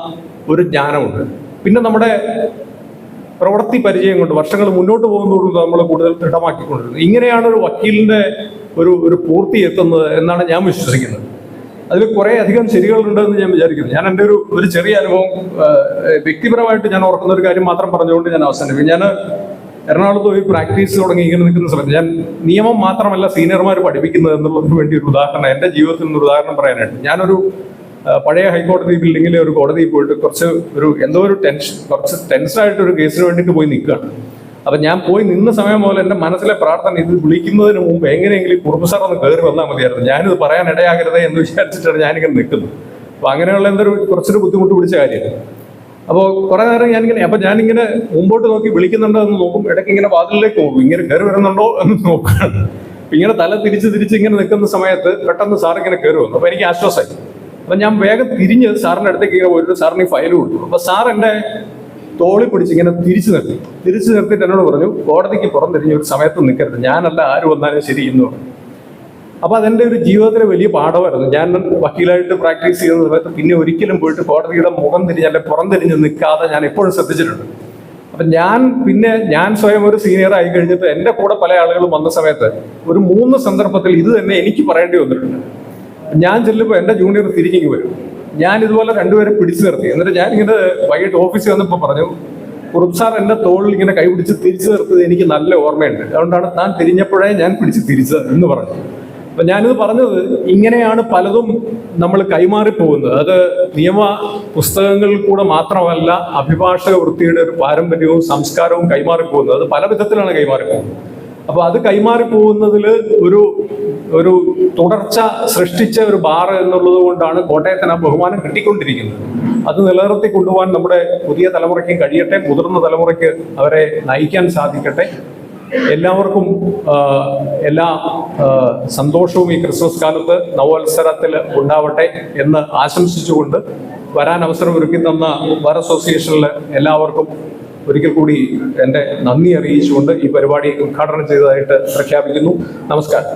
ഒരു ജ്ഞാനമുണ്ട്. പിന്നെ നമ്മുടെ പ്രവൃത്തി പരിചയം കൊണ്ട് വർഷങ്ങൾ മുന്നോട്ട് പോകുന്നതോടും നമ്മൾ കൂടുതൽ ദൃഢമാക്കിക്കൊണ്ടിരുന്നത്. ഇങ്ങനെയാണ് ഒരു വക്കീലിന്റെ ഒരു പൂർത്തി എത്തുന്നത് എന്നാണ് ഞാൻ വിശ്വസിക്കുന്നത്. അതിൽ കുറെ അധികം ശരികളുണ്ടെന്ന് ഞാൻ വിചാരിക്കുന്നു. ഞാൻ എൻ്റെ ഒരു ചെറിയ അനുഭവം വ്യക്തിപരമായിട്ട് ഞാൻ ഓർക്കുന്ന ഒരു കാര്യം മാത്രം പറഞ്ഞുകൊണ്ട് ഞാൻ അവസാനിപ്പിക്കും. ഞാൻ എറണാകുളത്ത് പോയി പ്രാക്ടീസ് തുടങ്ങി ഇങ്ങനെ നിൽക്കുന്ന സമയത്ത് ഞാൻ നിയമം മാത്രമല്ല സീനിയർമാർ പഠിപ്പിക്കുന്നത് എന്നുള്ളതിന് വേണ്ടി ഒരു ഉദാഹരണം, എൻ്റെ ജീവിതത്തിൽ നിന്ന് ഒരു ഉദാഹരണം പറയാനായിട്ട്, ഞാനൊരു പഴയ ഹൈക്കോടതി ബിൽഡിങ്ങിലെ ഒരു കോടതിയിൽ പോയിട്ട് കുറച്ച് ടെൻഷനായിട്ട് ഒരു കേസിന് വേണ്ടിയിട്ട് പോയി നിൽക്കുകയാണ്. അപ്പം ഞാൻ പോയി നിന്ന സമയം പോലെ എൻ്റെ മനസ്സിലെ പ്രാർത്ഥന, ഇത് വിളിക്കുന്നതിന് മുമ്പ് എങ്ങനെയെങ്കിലും കുറുപ്പ് സാർ ഒന്ന് കയറി വന്നാൽ മതിയായിരുന്നു, ഞാനിത് പറയാൻ ഇടയാകരുതേ എന്ന് വിചാരിച്ചിട്ടാണ് ഞാനിങ്ങനെ നിൽക്കുന്നത്. അപ്പോൾ അങ്ങനെയുള്ള കുറച്ചൊരു ബുദ്ധിമുട്ട് പിടിച്ച കാര്യമാണ്. അപ്പോൾ കുറെ നേരം ഞാനിങ്ങനെ മുമ്പോട്ട് നോക്കി വിളിക്കുന്നുണ്ടോ എന്ന് നോക്കും, ഇടയ്ക്ക് ഇങ്ങനെ വാതിലിലേക്ക് പോകും, ഇങ്ങനെ കയറി വരുന്നുണ്ടോ എന്ന് നോക്കുകയാണ്. ഇങ്ങനെ തല തിരിച്ച് ഇങ്ങനെ നിൽക്കുന്ന സമയത്ത് പെട്ടെന്ന് സാർ ഇങ്ങനെ കയറി വന്നു. അപ്പോൾ എനിക്ക് ആശ്വാസമായി. അപ്പം ഞാൻ വേഗം തിരിഞ്ഞ് സാറിൻ്റെ അടുത്തേക്ക് ഇങ്ങനെ പോയിട്ട് സാറിന് ഈ ഫയൽ കൊടുത്തു. അപ്പോൾ സാർ എൻ്റെ തോളി പിടിച്ച് ഇങ്ങനെ തിരിച്ചു നിർത്തിയിട്ട് എന്നോട് പറഞ്ഞു, കോടതിക്ക് പുറംതിരിഞ്ഞ് ഒരു സമയത്ത് നിൽക്കരുത്, ഞാനല്ല ആര് വന്നാലും ശരി എന്ന് പറഞ്ഞു. അപ്പോൾ അതെൻ്റെ ഒരു ജീവിതത്തിലെ വലിയ പാഠമായിരുന്നു. ഞാൻ വക്കീലായിട്ട് പ്രാക്ടീസ് ചെയ്യുന്ന സമയത്ത് പിന്നെ ഒരിക്കലും പോയിട്ട് കോടതിയുടെ മുഖം തിരിഞ്ഞ് അല്ലെങ്കിൽ പുറം തിരിഞ്ഞ് നിൽക്കാതെ ഞാൻ എപ്പോഴും ശ്രദ്ധിച്ചിട്ടുണ്ട്. അപ്പം ഞാൻ സ്വയം ഒരു സീനിയർ ആയി കഴിഞ്ഞിട്ട് എൻ്റെ കൂടെ പല ആളുകളും വന്ന സമയത്ത് ഒരു 3 സന്ദർഭത്തിൽ ഇത് തന്നെ എനിക്ക് പറയേണ്ടി വന്നിട്ടുണ്ട്. ഞാൻ ചെല്ലുമ്പോൾ എൻ്റെ ജൂനിയർ തിരിഞ്ഞിങ്ങ് വരും. ഞാൻ ഇതുപോലെ 2 പേരെ പിടിച്ചു നിർത്തി. എന്നിട്ട് ഞാനിങ്ങനെ വൈകിട്ട് ഓഫീസിൽ വന്നപ്പോൾ പറഞ്ഞു, കുറുപ്പ് സാർ എൻ്റെ തോളിൽ ഇങ്ങനെ കൈപിടിച്ച് തിരിച്ചു നിർത്തത് എനിക്ക് നല്ല ഓർമ്മയുണ്ട്. അതുകൊണ്ടാണ് താൻ തിരിഞ്ഞപ്പോഴേ ഞാൻ പിടിച്ച് തിരിച്ചത് എന്ന് പറഞ്ഞു. അപ്പൊ ഞാനിത് പറഞ്ഞത് ഇങ്ങനെയാണ് പലതും നമ്മൾ കൈമാറിപ്പോകുന്നത്. അത് നിയമ പുസ്തകങ്ങളിൽ കൂടെ മാത്രമല്ല, അഭിഭാഷക വൃത്തിയുടെ ഒരു പാരമ്പര്യവും സംസ്കാരവും കൈമാറിപ്പോകുന്നത്. അത് പല വിധത്തിലാണ് കൈമാറിപ്പോകുന്നത്. അപ്പൊ അത് കൈമാറിപ്പോകുന്നതിൽ ഒരു തുടർച്ച സൃഷ്ടിച്ച ഒരു ബാർ എന്നുള്ളത് കൊണ്ടാണ് കോട്ടയത്തിന് ആ ബഹുമാനം കിട്ടിക്കൊണ്ടിരിക്കുന്നത്. അത് നിലനിർത്തി കൊണ്ടുപോകാൻ നമ്മുടെ പുതിയ തലമുറയ്ക്ക് കഴിയട്ടെ, മുതിർന്ന തലമുറയ്ക്ക് അവരെ നയിക്കാൻ സാധിക്കട്ടെ. എല്ലാവർക്കും എല്ലാ സന്തോഷവും ഈ ക്രിസ്മസ് കാലത്ത് നവവത്സരത്തിൽ ഉണ്ടാവട്ടെ എന്ന് ആശംസിച്ചുകൊണ്ട് വരാൻ അവസരം ഒരുക്കി തന്ന ബാർ അസോസിയേഷനിലെ എല്ലാവർക്കും ഒരിക്കൽ കൂടി എൻ്റെ നന്ദി അറിയിച്ചുകൊണ്ട് ഈ പരിപാടി ഉദ്ഘാടനം ചെയ്തതായിട്ട് പ്രഖ്യാപിക്കുന്നു. നമസ്കാരം.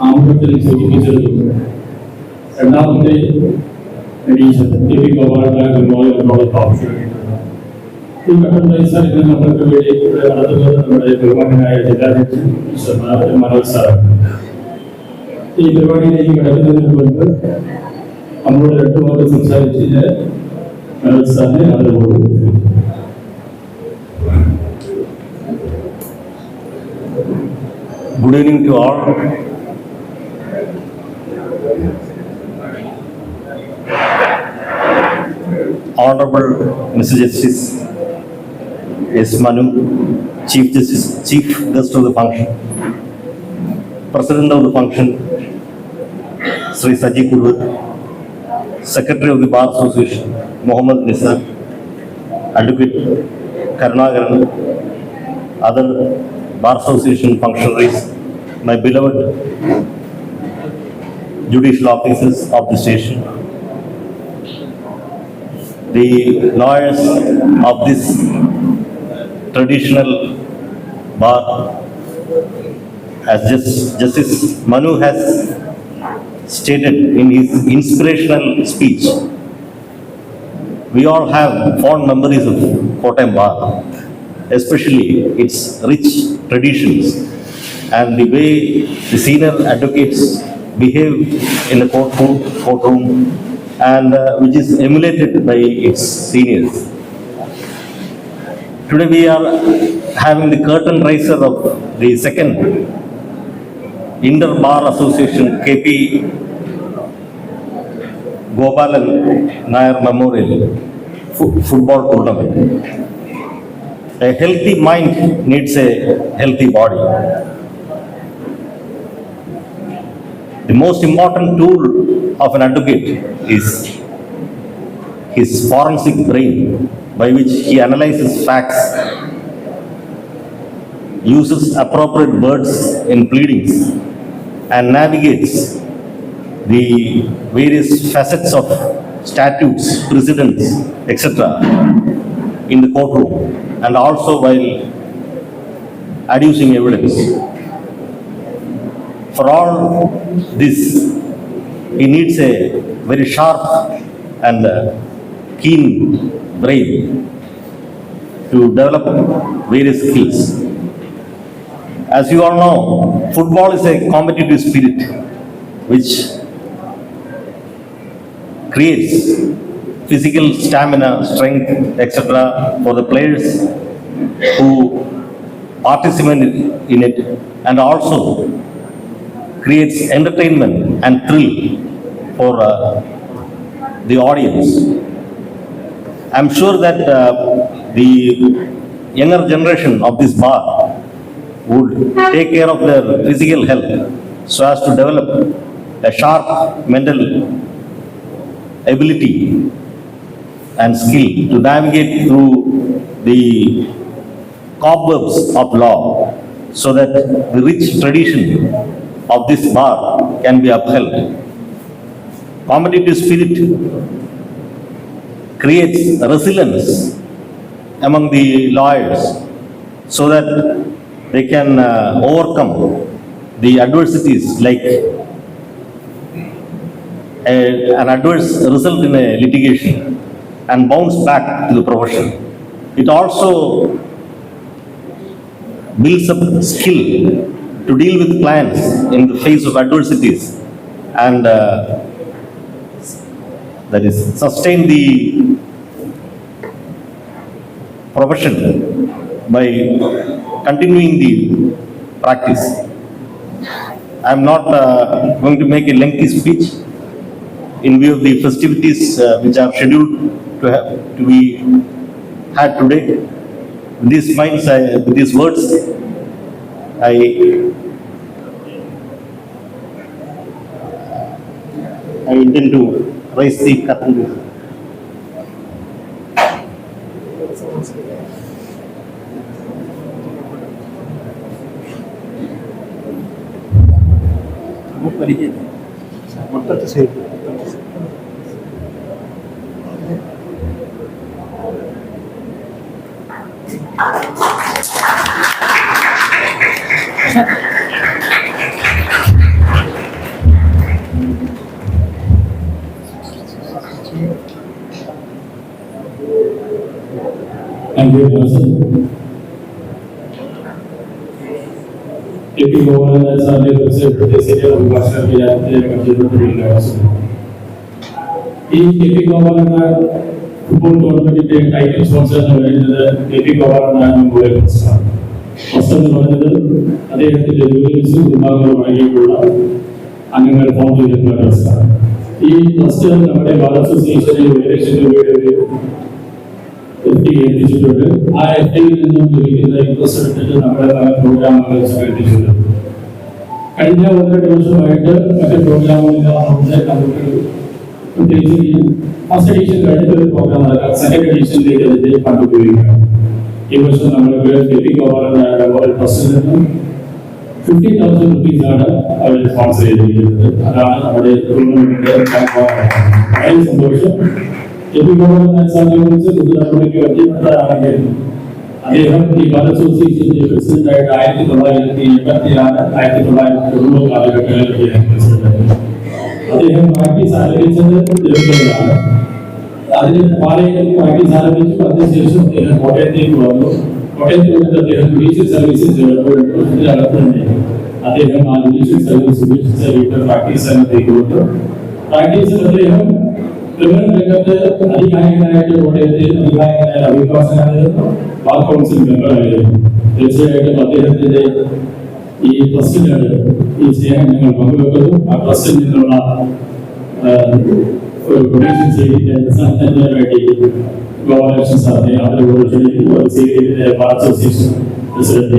ആമുഖത്തിൽ സൂചിപ്പിച്ചതും രണ്ടാമത്തെ എഡീഷൻ ഈ കട്ടൻസാർ ഇന്ന് നമ്മൾക്ക് വേണ്ടി നടത്തുന്നത് നമ്മുടെ ബഹുമാനായ ജില്ലാധ്യക്ഷൻ മനോജ് സാറാണ്. ഈ പരിപാടിയിലേക്ക് കിടക്കുന്നതിന് മുൻപ് നമ്മളോട് 2 വാക്ക് സംസാരിച്ചതിന് മനോജ് സാറിനെ അതുപോലെ Good evening to all. Honorable Mr. Justice S. Manu, Chief Justice, Chief Guest of the function, President of the function, Sri Saji Kurvat, Secretary of the Bar Association, Mohammed Nisa, Advocate Karnagaran, other Bar Association functionaries, my beloved judicial officers of the station, the lawyers of this traditional bar, as Justice Manu has stated in his inspirational speech, we all have fond memories of Kottayam Bar, especially its rich traditions and the way the senior advocates behave in the courtroom and which is emulated by its seniors. Today we are having the curtain raiser of the second Inter Bar Association KP Gopalan Nair Memorial Football Tournament. A healthy mind needs a healthy body. The most important tool of an advocate is his forensic brain, by which he analyzes facts, uses appropriate words in pleadings, and navigates the various facets of statutes, precedents, etc. in the courtroom, and also while adducing evidence. For all this, he needs a very sharp and keen brain to develop various skills. As you all know, football is a competitive spirit which creates physical stamina, strength, etc. for the players who participate in it, and also creates entertainment and thrill for the audience. I'm sure that the younger generation of this bar would take care of their physical health so as to develop a sharp mental ability and skill to navigate through the cobwebs of law, so that the rich tradition of this bar can be upheld. competitive spirit creates resilience among the lawyers so that they can overcome the adversities like an adverse result in a litigation and bounce back to the profession. It also builds up skill to deal with clients in the face of adversities and that is sustain the profession by continuing the practice. I am not going to make a lengthy speech in view of the festivities which are scheduled to be had today. With these words, I intend to raise the curtain. Thank you, Nelson. If you go on that Sunday, you say, this is your pastor, we have to consider the real life. If you go on that football tournament, you title sponsor, if you go on that, you go on star. First of all, they have to do this, you have to go and you have found the star. This first year, Bar Association election instituted. I feel the interest program instituted. And now other program first edition program, second edition they contributing. It was getting over and 50,000 rupees I will sponsor it. If you go on that Sunday, they have the Bar Association, they present that I think they have party salaries and party salaries for the station, they have what they have basic services, they have basic services which is a practice and they go to practice and they have अधिकारियों bar council member आए തീർച്ചയായിട്ടും അദ്ദേഹത്തിന്റെ ഈ ട്രസ്റ്റിന് ഈ സ്നേഹം ഞങ്ങൾ പങ്കുവെക്കുന്നു. ആ ട്രസ്റ്റിൽ നിന്നുള്ള ഒരു ഡൊണേഷൻ ചെയ്തതിന് വേണ്ടി ഗോപാലകൃഷ്ണൻ സാറിനെ ആദരവോടെ ക്ഷണിക്കുന്നു. സീരിയലിന്റെ ബാർ അസോസിയേഷൻ പ്രസിഡന്റ്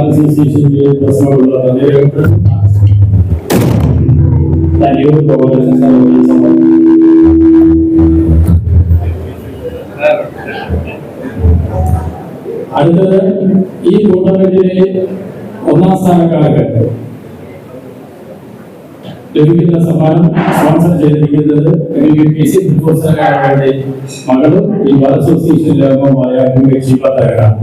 Association के प्रस्ताव लाने के तालियों को बजाने का ये समय അടുത്തത് ഈ ടൂർണമെന്റിലെ ഒന്നാം സ്ഥാനക്കാർക്ക് ലഭിക്കുന്ന സമ്മാനം സ്പോൺസർ ചെയ്തിരിക്കുന്നത് മകളും ഈ ബാർ അസോസിയേഷന്റെ അംഗവുമായ ഷീബാത്തയാണ്.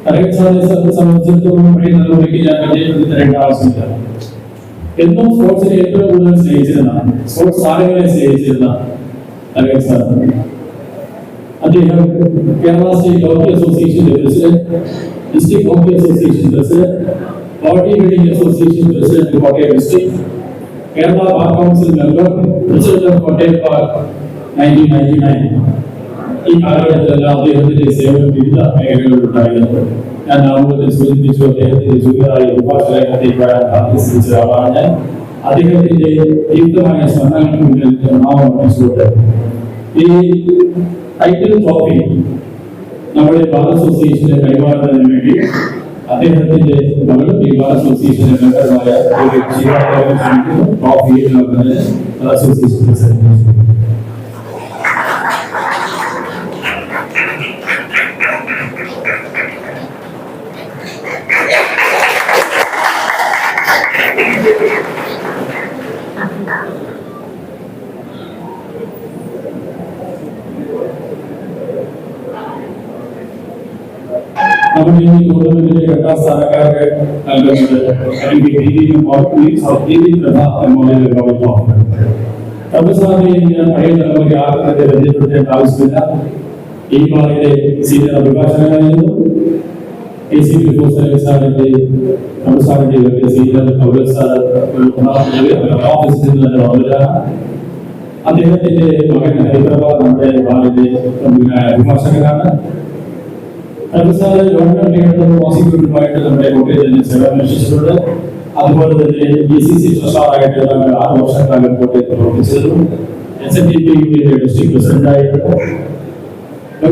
സംബന്ധിച്ചിടത്തോളം തലമുറയ്ക്ക് ഞാൻ പരിചയപ്പെടുത്തി തരേണ്ട ആവശ്യമില്ല. എന്നും സ്പോർട്സിനെ ഏറ്റവും കൂടുതൽ സ്നേഹിച്ചിരുന്ന സ്പോർട്സ് താരങ്ങളെ സ്നേഹിച്ചിരുന്ന അദ്ദേഹം കേരള സ്റ്റേറ്റ് ഹോക്കി അസോസിയേഷന്റെ president, district hockey association president, body building association president Kottayam district, Kerala bar council member, president of Kottayam bar 1999. ഈ കാലഘട്ടത്തിലെല്ലാം അദ്ദേഹത്തിന്റെ സേവനം വിവിധ മേഖലകളിലുണ്ടായിരുന്നു. ഞാൻ നാമത്തിൽ സൂചിപ്പിച്ചു അദ്ദേഹത്തിന്റെ ജൂനിയറായ ഉപാധ്യായത്തിൽ വരാൻ ആഗ്രഹിച്ച ആളാണ് ഞാൻ. അദ്ദേഹത്തിന്റെ ദീപ്തമായ സ്മരണകൾക്ക് മുന്നിൽ നാമം അർപ്പിച്ചുകൊണ്ട് ഈ ടൈറ്റിൽ ട്രോഫി നമ്മുടെ ബാർ അസോസിയേഷനെ കൈമാറുന്നതിന് വേണ്ടി അദ്ദേഹത്തിന്റെ മകൾ ഈ ബാർ അസോസിയേഷന്റെ മെമ്പറുമായ ട്രോഫി അസോസിയേഷൻ പ്രസിഡന്റ്. നമ്മുടെ ഈ ടൂർണമെന്റിലെ 8ാം സ്ഥാനക്കാർക്ക് നൽകുന്നത് ഞാൻ പഴയ തലമുറയ്ക്ക് ആർക്കും പരിചയപ്പെടുത്തേണ്ട ആവശ്യമില്ല. ഈ ബാറിലെ സീനിയർ അഭിഭാഷകനായിരുന്നു. സാറിന്റെ സീനിയർ ഓഫീസിൽ നിന്ന് വന്നതാണ്. അദ്ദേഹത്തിന്റെ മകൻ ഹൈദരാബാദ് നമ്മുടെ ബാറിലെ പ്രമുഖനായ അഭിഭാഷകനാണ്. ഗവൺമെന്റ് പ്രോസിക്യൂട്ടറുമായിട്ട് നമ്മുടെ കോട്ടയത്ത് തന്നെ സേവനമനുഷ്ഠിച്ചിട്ടുണ്ട്. അതുപോലെ തന്നെ BCC ട്രഷറായിട്ട് 6 വർഷക്കാലം കോട്ടയത്ത് പ്രവർത്തിച്ചിരുന്നു. SNDP ഡിസ്ട്രിക്ട് പ്രസിഡന്റായിട്ടുണ്ട്.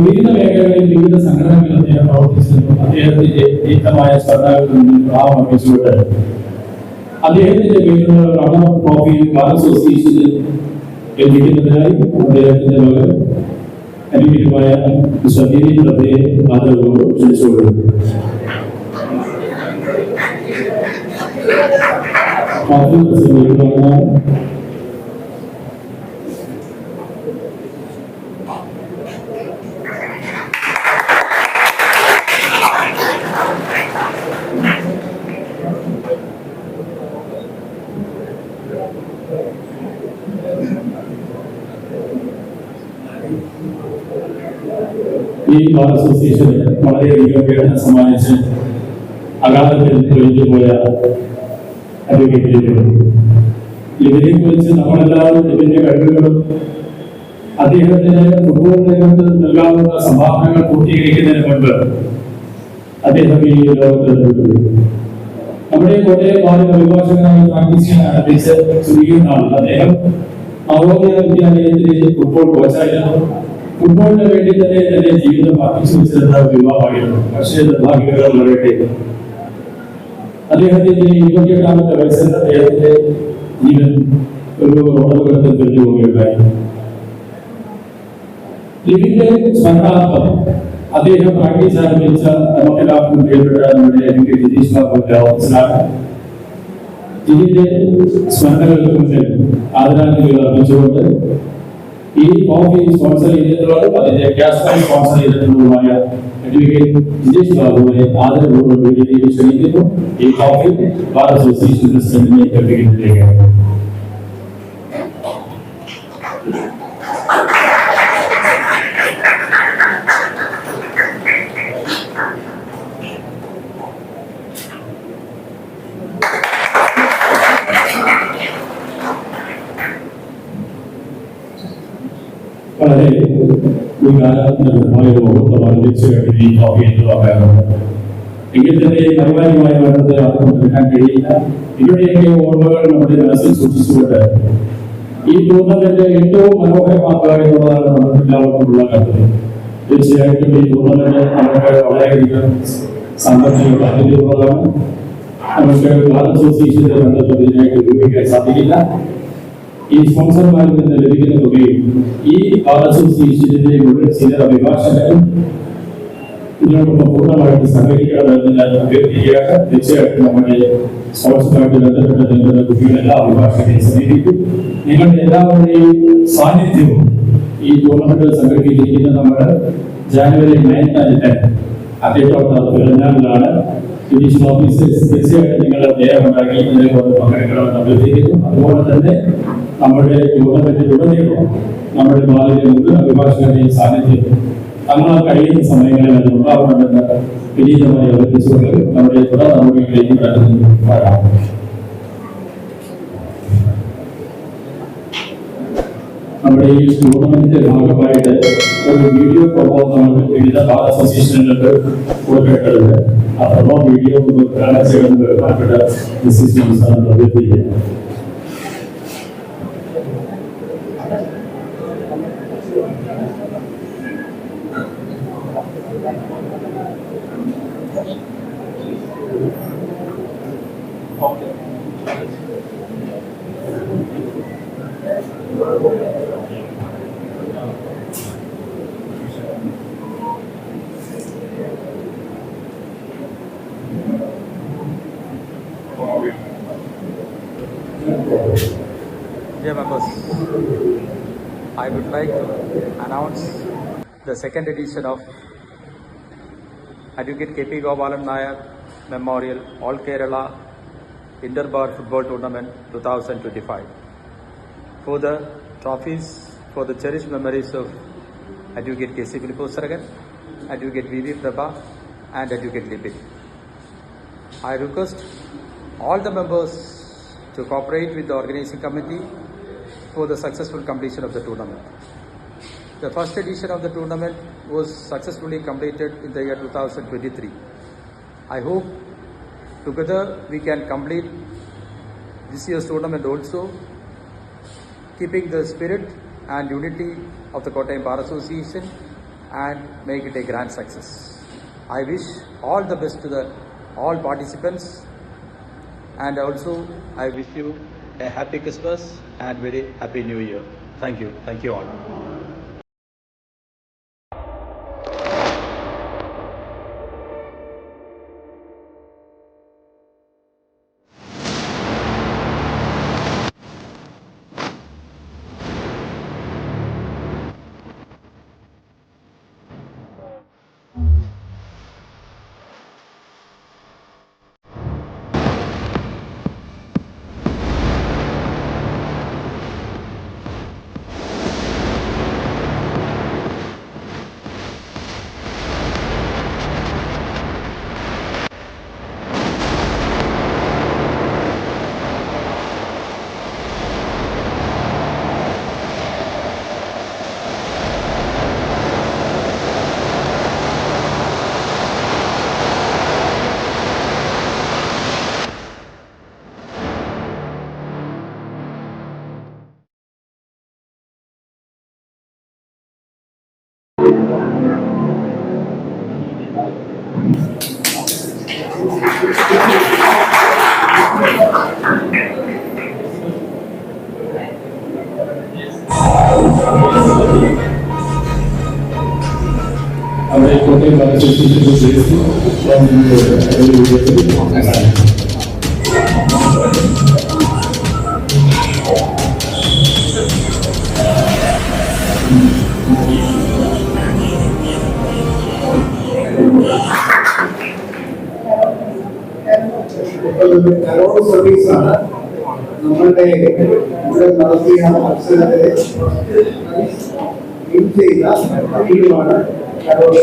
വിവിധ മേഖലകളിൽ വിവിധ സംഘടനകളിൽ അദ്ദേഹം പ്രവർത്തിച്ചിരുന്നു. അദ്ദേഹത്തിന്റെ ദീർഘമായ സ്പർദ്ധകളിൽ നിന്ന് ഭാവം അർപ്പിച്ചുകൊണ്ട് അദ്ദേഹത്തിന്റെ പേരിലുള്ള റണ്ണർ ട്രോഫി ബാർ അസോസിയേഷനിൽ ലഭിക്കുന്നതിനായി അദ്ദേഹത്തിന്റെ മകൾ അനുഗ്രഹമായ പ്രഭയെ ആദരവോട് ക്ഷണിച്ചുകൊള്ളുന്നു. ഈ ബാർ അസോസിയേഷന് വളരെയധികം വേദന സമ്മാനിച്ച് അകാലത്തിൽ ഒഴിഞ്ഞു പോയ ലിബിനെ കുറിച്ച് നമ്മളെല്ലാവരും ലിബിന്റെ കഴിവുകളും അദ്ദേഹത്തിന് ഫുട്ബോൾ രംഗത്ത് നൽകാവുന്ന സംഭാവനകൾ പൂർത്തീകരിക്കുന്നതിന് മുൻപ് അദ്ദേഹം ഈ ലോകത്ത് നമ്മുടെ കോട്ടയം ബാറിൽ അഭിഭാഷകനായി പ്രാക്ടീസ് ചെയ്യാൻ ആരംഭിച്ച ചെറിയ നാൾ അദ്ദേഹം നവോദയ വിദ്യാലയത്തിലെ ഫുട്ബോൾ കോച്ചായിരുന്നു. ഫുട്ബോളിന് വേണ്ടി തന്നെ തന്റെ ജീവിതം അർപ്പിച്ചു വെച്ചിരുന്ന യുവാവായിരുന്നു. പക്ഷേ നിർഭാഗ്യകരം പറയട്ടെ, അദ്ദേഹത്തിന്റെ 28ാമത്തെ വയസ്സിൽ അദ്ദേഹത്തിന്റെ ജീവൻ ഒരു റോഡപകടത്തിൽ പിരിഞ്ഞു പോവുകയുണ്ടായി. ലിബിന്റെ സ്മരണാർത്ഥം അദ്ദേഹം പ്രാക്ടീസ് ആരംഭിച്ച നമുക്കെല്ലാവർക്കും പ്രിയപ്പെട്ട നമ്മുടെ ജിതീഷ് ബാബുവിന്റെ ഓഫീസിലാണ്. ജിതിന്റെ സ്മരണകൾക്ക് മുന്നിൽ ആദരാഞ്ജലികൾ അർപ്പിച്ചുകൊണ്ട് ഈ കോഫി സ്പോൺസർ ചെയ്തിട്ടുള്ളതും അതിന്റെ ക്യാഷ് സ്പോൺസർ ചെയ്തിട്ടുള്ളതുമായ അഡ്വക്കേറ്റ് ജിതീഷ് ബാബുവിനെ ആദരപൂർവ്വം വേദിയിലേക്ക് ക്ഷണിക്കുന്നു. ഈ കോഫി ബാർ അസോസിയേഷൻ പ്രസിഡന്റിനെ ഏൽപ്പിക്കുന്നതിലേക്ക് വളരെ മുഹൂർത്തമാണ് തീർച്ചയായിട്ടും ഈ കോഫി എന്ന് പറയാറുണ്ട്. എങ്കിൽ തന്നെ പരിപാടിയുമായി വരുന്നത് ആർക്കും എടുക്കാൻ കഴിയില്ല. ഇവിടെയൊക്കെ ഓർമ്മകൾ നമ്മുടെ മനസ്സിൽ സൂക്ഷിച്ചുകൊണ്ട് ഈ ടൂർണമെന്റ് ഏറ്റവും മനോഹരമാക്കുക എന്നുള്ളതാണ് നമുക്ക് എല്ലാവർക്കുമുള്ള കരുതൽ. തീർച്ചയായിട്ടും ഈ ടൂർണമെന്റ് നമുക്ക് വളരെയധികം സാമ്പത്തിക ബാധ്യതയുള്ളതാണ്. നമുക്ക് ബാർ അസോസിയേഷന്റെ ബന്ധപ്പെട്ടതിനായിട്ട് ഉപയോഗിക്കാൻ സാധിക്കില്ല. ഈ സ്പോൺസർമാരിൽ നിന്ന് ലഭിക്കുന്ന തുകയും ഈ ബാർ അസോസിയേഷന്റെ മുഴുവൻ സീനിയർ അഭിഭാഷകരും ഇതിനോടൊപ്പം പൂർണ്ണമായിട്ട് സഹകരിക്കണമെന്ന് ഞാൻ അഭ്യർത്ഥിക്കുകയാണ്. തീർച്ചയായിട്ടും നമ്മുടെ സ്പോർട്സുമായിട്ട് ബന്ധപ്പെട്ട കുട്ടികളെല്ലാം അഭിഭാഷകരെ സമീപിക്കും. നിങ്ങളുടെ എല്ലാവരുടെയും സാന്നിധ്യവും ഈ ടൂർണമെന്റിൽ സംഘടിപ്പിച്ചിരിക്കുന്ന നമ്മുടെ ജാനുവരി 9 and 10 അദ്ദേഹത്തോട് പെരുന്നാളിലാണ്. ജുഡീഷ്യൽ ഓഫീസേഴ്സ് തീർച്ചയായിട്ടും നിങ്ങളുടെ ദേഹമുണ്ടാക്കി ഇതിലേക്ക് പങ്കെടുക്കണമെന്ന് അഭ്യർത്ഥിക്കുന്നു. അതുപോലെ തന്നെ നമ്മുടെ ടൂർണമെന്റിലുടനീളം നമ്മുടെ ബാലിന്റെ മുഴുവൻ അഭിഭാഷകരുടെയും സാന്നിധ്യം തങ്ങളാൽ കഴിയുന്ന സമയങ്ങളിൽ അത് ഉണ്ടാവണമെന്ന് വിനീതമായി അഭ്യർത്ഥിച്ചുകൊണ്ട് നമ്മുടെ തുടർ നടപടികളിലേക്ക് കടന്നു വരാം. നമ്മുടെ ഈ ടൂർണമെന്റിന്റെ ഭാഗമായിട്ട് ഒരു വീഡിയോ പ്രൊമോ നമ്മൾ വിവിധ ബാർ അസോസിയേഷനുകൾക്ക് കൊടുക്കേണ്ടതുണ്ട്. ആ പ്രൊമോ വീഡിയോ കാണാൻ ചെയ്യുന്നത് അഭ്യർത്ഥിക്കുക. Dear members, I would like to announce the second edition of Advocate K.P. Gopalan Nair Memorial All Kerala Interbar Football Tournament 2025. For the trophies, for the cherished memories of Advocate K.C. Philippusaragan, Advocate V.V. Prabha, and Advocate Lipit. I request all the members to cooperate with the organizing committee for the successful completion of the tournament. The first edition of the tournament was successfully completed in the year 2023. I hope together we can complete this year's tournament also, keeping the spirit and unity of the Kottayam Bar Association and make it a grand success. I wish all the best to all participants, and also I wish you a happy Christmas and very happy New Year. Thank you. Thank you all. അവരെ കോട്ടയം കരോട് സർവീസാണ് നമ്മളുടെ ഇവിടെ നടത്തിയ മത്സരത്തെ ചെയ്ത ടീമാണ് കരോട്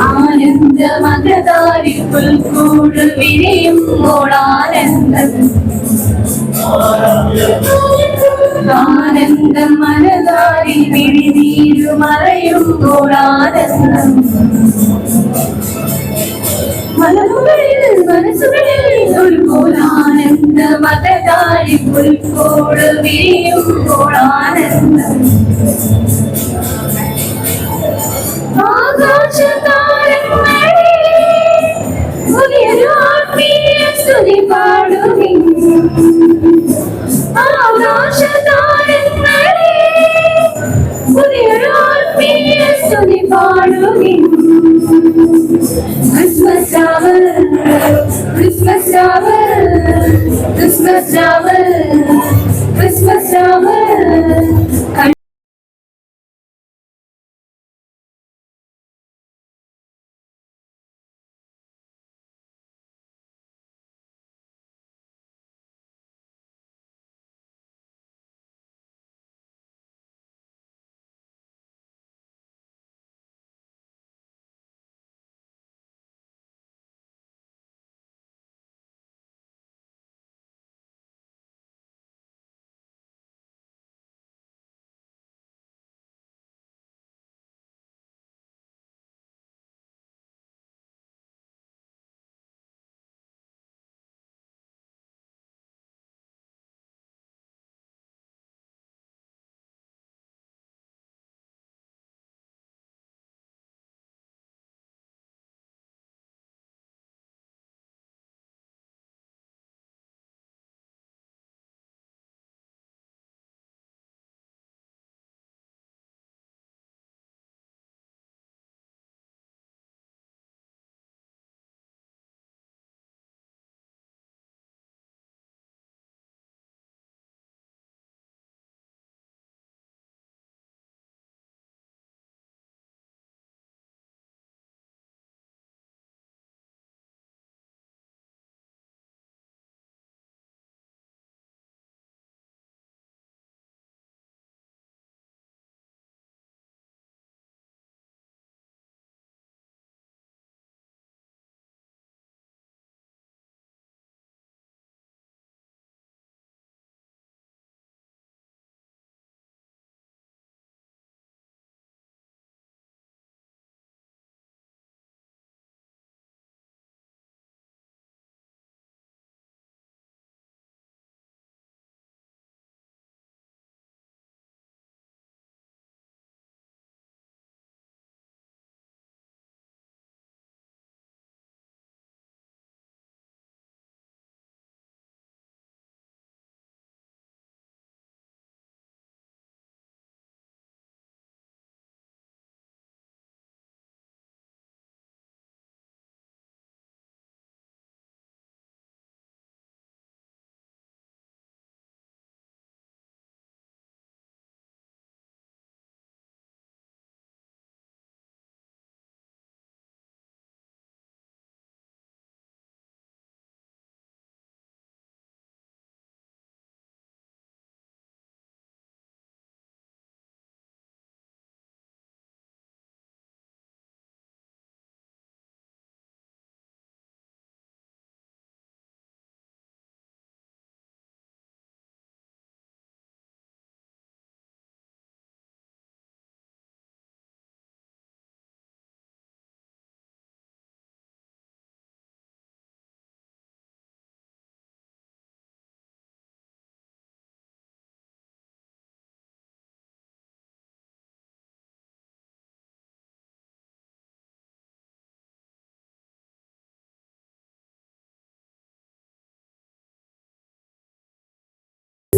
ആനന്ദ മകതാരി പുൽക്കൂട് വിരിയുമ്പോൾ ആനന്ദം മനതാരി വിഴിനീരു മറയുമ്പോൾ ആനന്ദം മനമുകളിൽ മനസ്സുകളിൽ ഒരുപോലെ ആനന്ദ മകതാരി പുൽക്കൂട് വിരിയുമ്പോൾ ആനന്ദം ആകാശതാരങ്ങളെ പുതിയൊരു ആത്മീയ സ്തുതി പാടുവിൻ. ആകാശതാരങ്ങളെ പുതിയൊരു ആത്മീയ സ്തുതി പാടുവിൻ. ക്രിസ്മസ് രാവ് ക്രിസ്മസ് രാവ് ക്രിസ്മസ് രാവ് ക്രിസ്മസ് രാവ്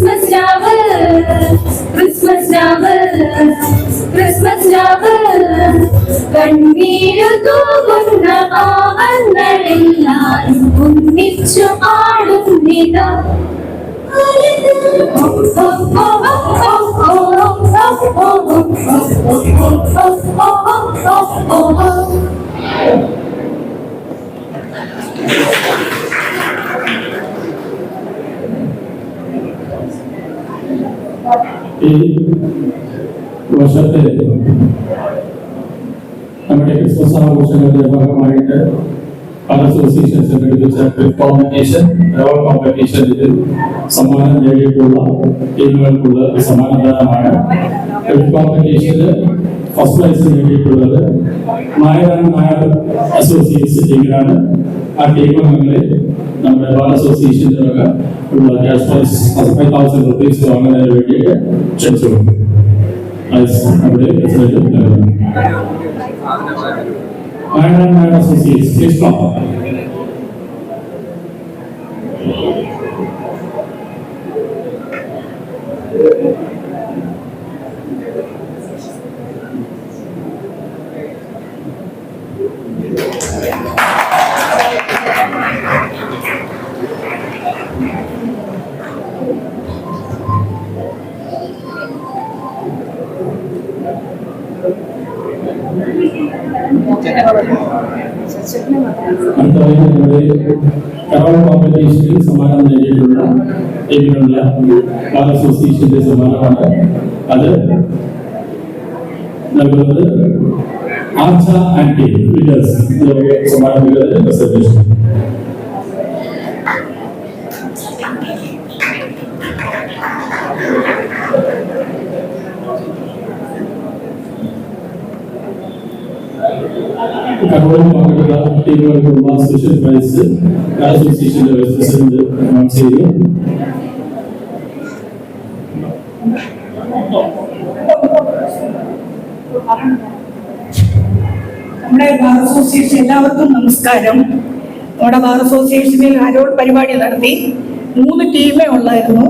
Christmas travel, Christmas travel, Christmas travel. കണ്ണീരു തൂകുന്ന പാവങ്ങളെല്ലാരും ഒന്നിച്ചു ആടുന്നിതാ. ഈ വർഷത്തെ നമ്മുടെ ക്രിസ്മസ് ആഘോഷങ്ങളുടെ ഭാഗമായിട്ട് പല അസോസിയേഷൻസ് സംഘടിപ്പിച്ച കോമ്പറ്റീഷൻ കോമ്പറ്റീഷനിൽ സമ്മാനം നേടിയിട്ടുള്ള ടീമുകൾക്കുള്ള സമ്മാനദാനമാണ്. കോമ്പറ്റീഷനിൽ ഫസ്റ്റ് പ്രൈസ് നേടിയിട്ടുള്ളത് നായർ അസോസിയേറ്റ്സ് ടീമിനാണ്. ആ ടീം അംഗങ്ങളെ നമ്മുടെ ബാർ അസോസിയേഷൻ്റെ ഉള്ള ക്യാഷ് പ്രൈസ് 5,000 rupees വാങ്ങുന്നതിന് വേണ്ടിയിട്ട് ക്ഷണിച്ചുകൊണ്ട് നമ്മുടെ നായർ അസോസിയേറ്റ്സ് അടുത്തതായി നമ്മുടെ കരോൾ കോമ്പറ്റീഷനിൽ സമ്മാനം നേടിയിട്ടുള്ള ടീമിനുള്ള ബാർ അസോസിയേഷന്റെ സമ്മാനമാണ്. അത് നൽകുന്നത് ആർച്ച ആൻഡ് ടീം വിന്നേഴ്സ് സമ്മാനങ്ങളുടെ പ്രസന്റേഷൻ. കരോളിൽ പങ്കെടുത്ത ടീമുകൾക്കുള്ള സ്പെഷ്യൽ പ്രൈസ് അസോസിയേഷന്റെ വൈസ് പ്രസിഡന്റ് അനൗൺസ് ചെയ്തു. നമ്മുടെ ബാർ അസോസിയേഷൻ എല്ലാവർക്കും നമസ്കാരം. നമ്മുടെ ബാർ അസോസിയേഷനിൽ കരോൾ പരിപാടി നടത്തി. 3 ടീമേ ഉള്ളായിരുന്നു.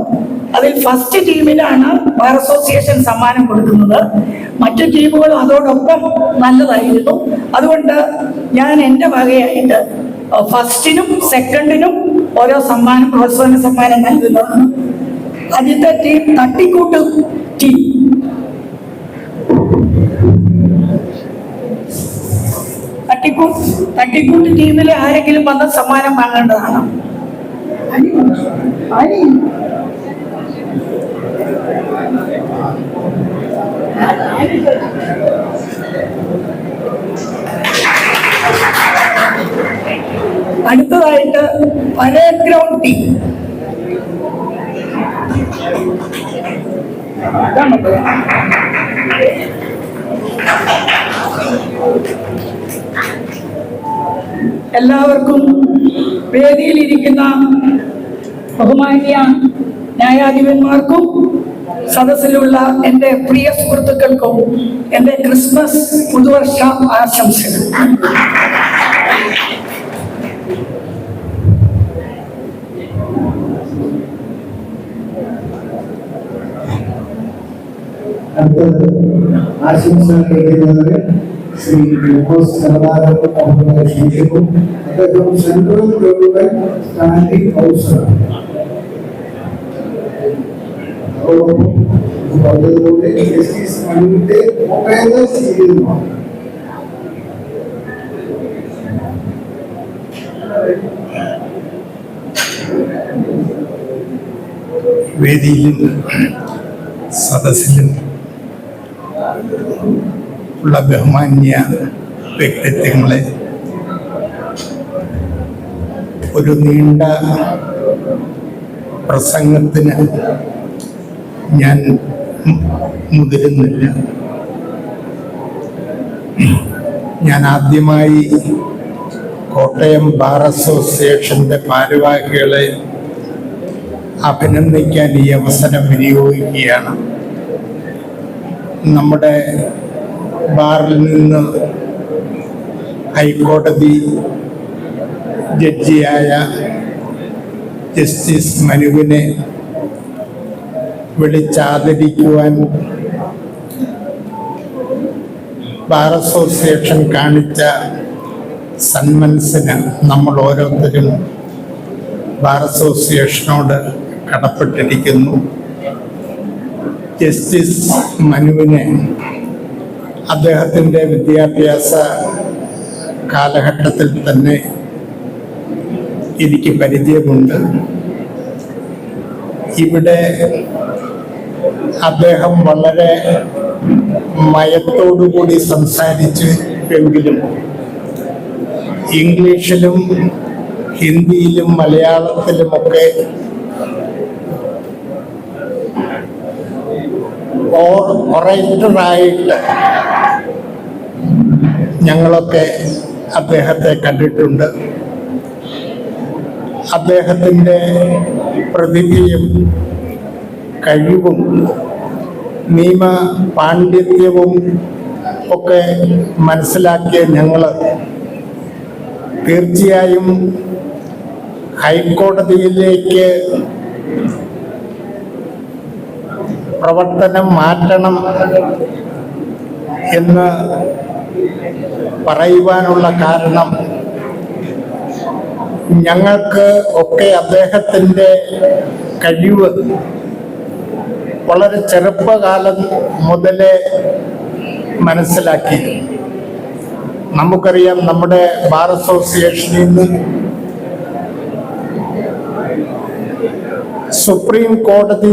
അതിൽ ഫസ്റ്റ് ടീമിനാണ് ബാർ അസോസിയേഷൻ സമ്മാനം കൊടുക്കുന്നത്. മറ്റു ടീമുകളും അതോടൊപ്പം നല്ലതായിരുന്നു. അതുകൊണ്ട് ഞാൻ എൻ്റെ വകയായിട്ട് ഫസ്റ്റിനും സെക്കൻഡിനും ഓരോ സമ്മാനം, പ്രോത്സാഹന സമ്മാനം നൽകുന്നതാണ്. ആദ്യത്തെ ടീം തട്ടിക്കൂട്ട് ടീം. തട്ടിക്കൂട്ട് ടീമിലെ ആരെങ്കിലും വന്ന് സമ്മാനം വാങ്ങേണ്ടതാണ്. അടുത്തതായിട്ട് പരേഡ് ഗ്രൗണ്ട് ടീം. എല്ലാവർക്കും വേദിയിലിരിക്കുന്ന ബഹുമാന്യ ന്യായാധിപന്മാർക്കും സദസ്സിലുള്ള എൻ്റെ പ്രിയ സുഹൃത്തുക്കൾക്കും എൻ്റെ ക്രിസ്മസ് പുതുവർഷ ആശംസകൾ. അടുത്തത് ആശംസകൾ നൽകുന്നത് ശ്രീ ജോസ് സർദാർ ക്ഷണിക്കും. അദ്ദേഹം സെൻട്രൽ ഗവൺമെന്റ് സ്റ്റാൻഡിംഗ് കൗൺസിലർ. അതോടൊപ്പം പറഞ്ഞതുപോലെ ജസ്റ്റിസ് മനുവിന്റെ കോട്ടയത്ത് ചെയ്യുന്നു. വേദിയിലും സദസ്സിലും ഉള്ള ബഹുമാന്യ വ്യക്തിത്വങ്ങളെ, ഒരു നീണ്ട പ്രസംഗത്തിന് ഞാൻ മുതിരുന്നില്ല. ഞാൻ ആദ്യമായി കോട്ടയം ബാർ അസോസിയേഷൻ്റെ ഭാരവാഹികളെ അഭിനന്ദിക്കാൻ ഈ അവസരം വിനിയോഗിക്കുകയാണ്. നമ്മുടെ ബാറിൽ നിന്ന് ഹൈക്കോടതി ജഡ്ജിയായ ജസ്റ്റിസ് മനുവിനെ വിളിച്ചാദരിക്കുവാൻ ബാർ അസോസിയേഷൻ കാണിച്ച സന്മനസ്സിന് നമ്മൾ ഓരോരുത്തരും ബാർ അസോസിയേഷനോട് കടപ്പെട്ടിരിക്കുന്നു. ജസ്റ്റിസ് മനുവിനെ അദ്ദേഹത്തിൻ്റെ വിദ്യാഭ്യാസ കാലഘട്ടത്തിൽ തന്നെ എനിക്ക് പരിചയമുണ്ട്. ഇവിടെ അദ്ദേഹം വളരെ മയത്തോടുകൂടി സംസാരിച്ചു എങ്കിലും ഇംഗ്ലീഷിലും ഹിന്ദിയിലും മലയാളത്തിലുമൊക്കെ ഒറേറ്ററായിട്ട് ഞങ്ങളൊക്കെ അദ്ദേഹത്തെ കണ്ടിട്ടുണ്ട്. അദ്ദേഹത്തിൻ്റെ പ്രതിഭയും കഴിവും നിയമ പാണ്ഡിത്യവും ഒക്കെ മനസ്സിലാക്കിയ ഞങ്ങൾ തീർച്ചയായും ഹൈക്കോടതിയിലേക്ക് പ്രവർത്തനം മാറ്റണം എന്ന് പറയുവാനുള്ള കാരണം ഞങ്ങൾക്ക് ഒക്കെ അദ്ദേഹത്തിൻ്റെ കഴിവ് വളരെ ചെറുപ്പകാലം മുതലേ മനസ്സിലാക്കി. നമുക്കറിയാം, നമ്മുടെ ബാർ അസോസിയേഷനിൽ നിന്ന് സുപ്രീം കോടതി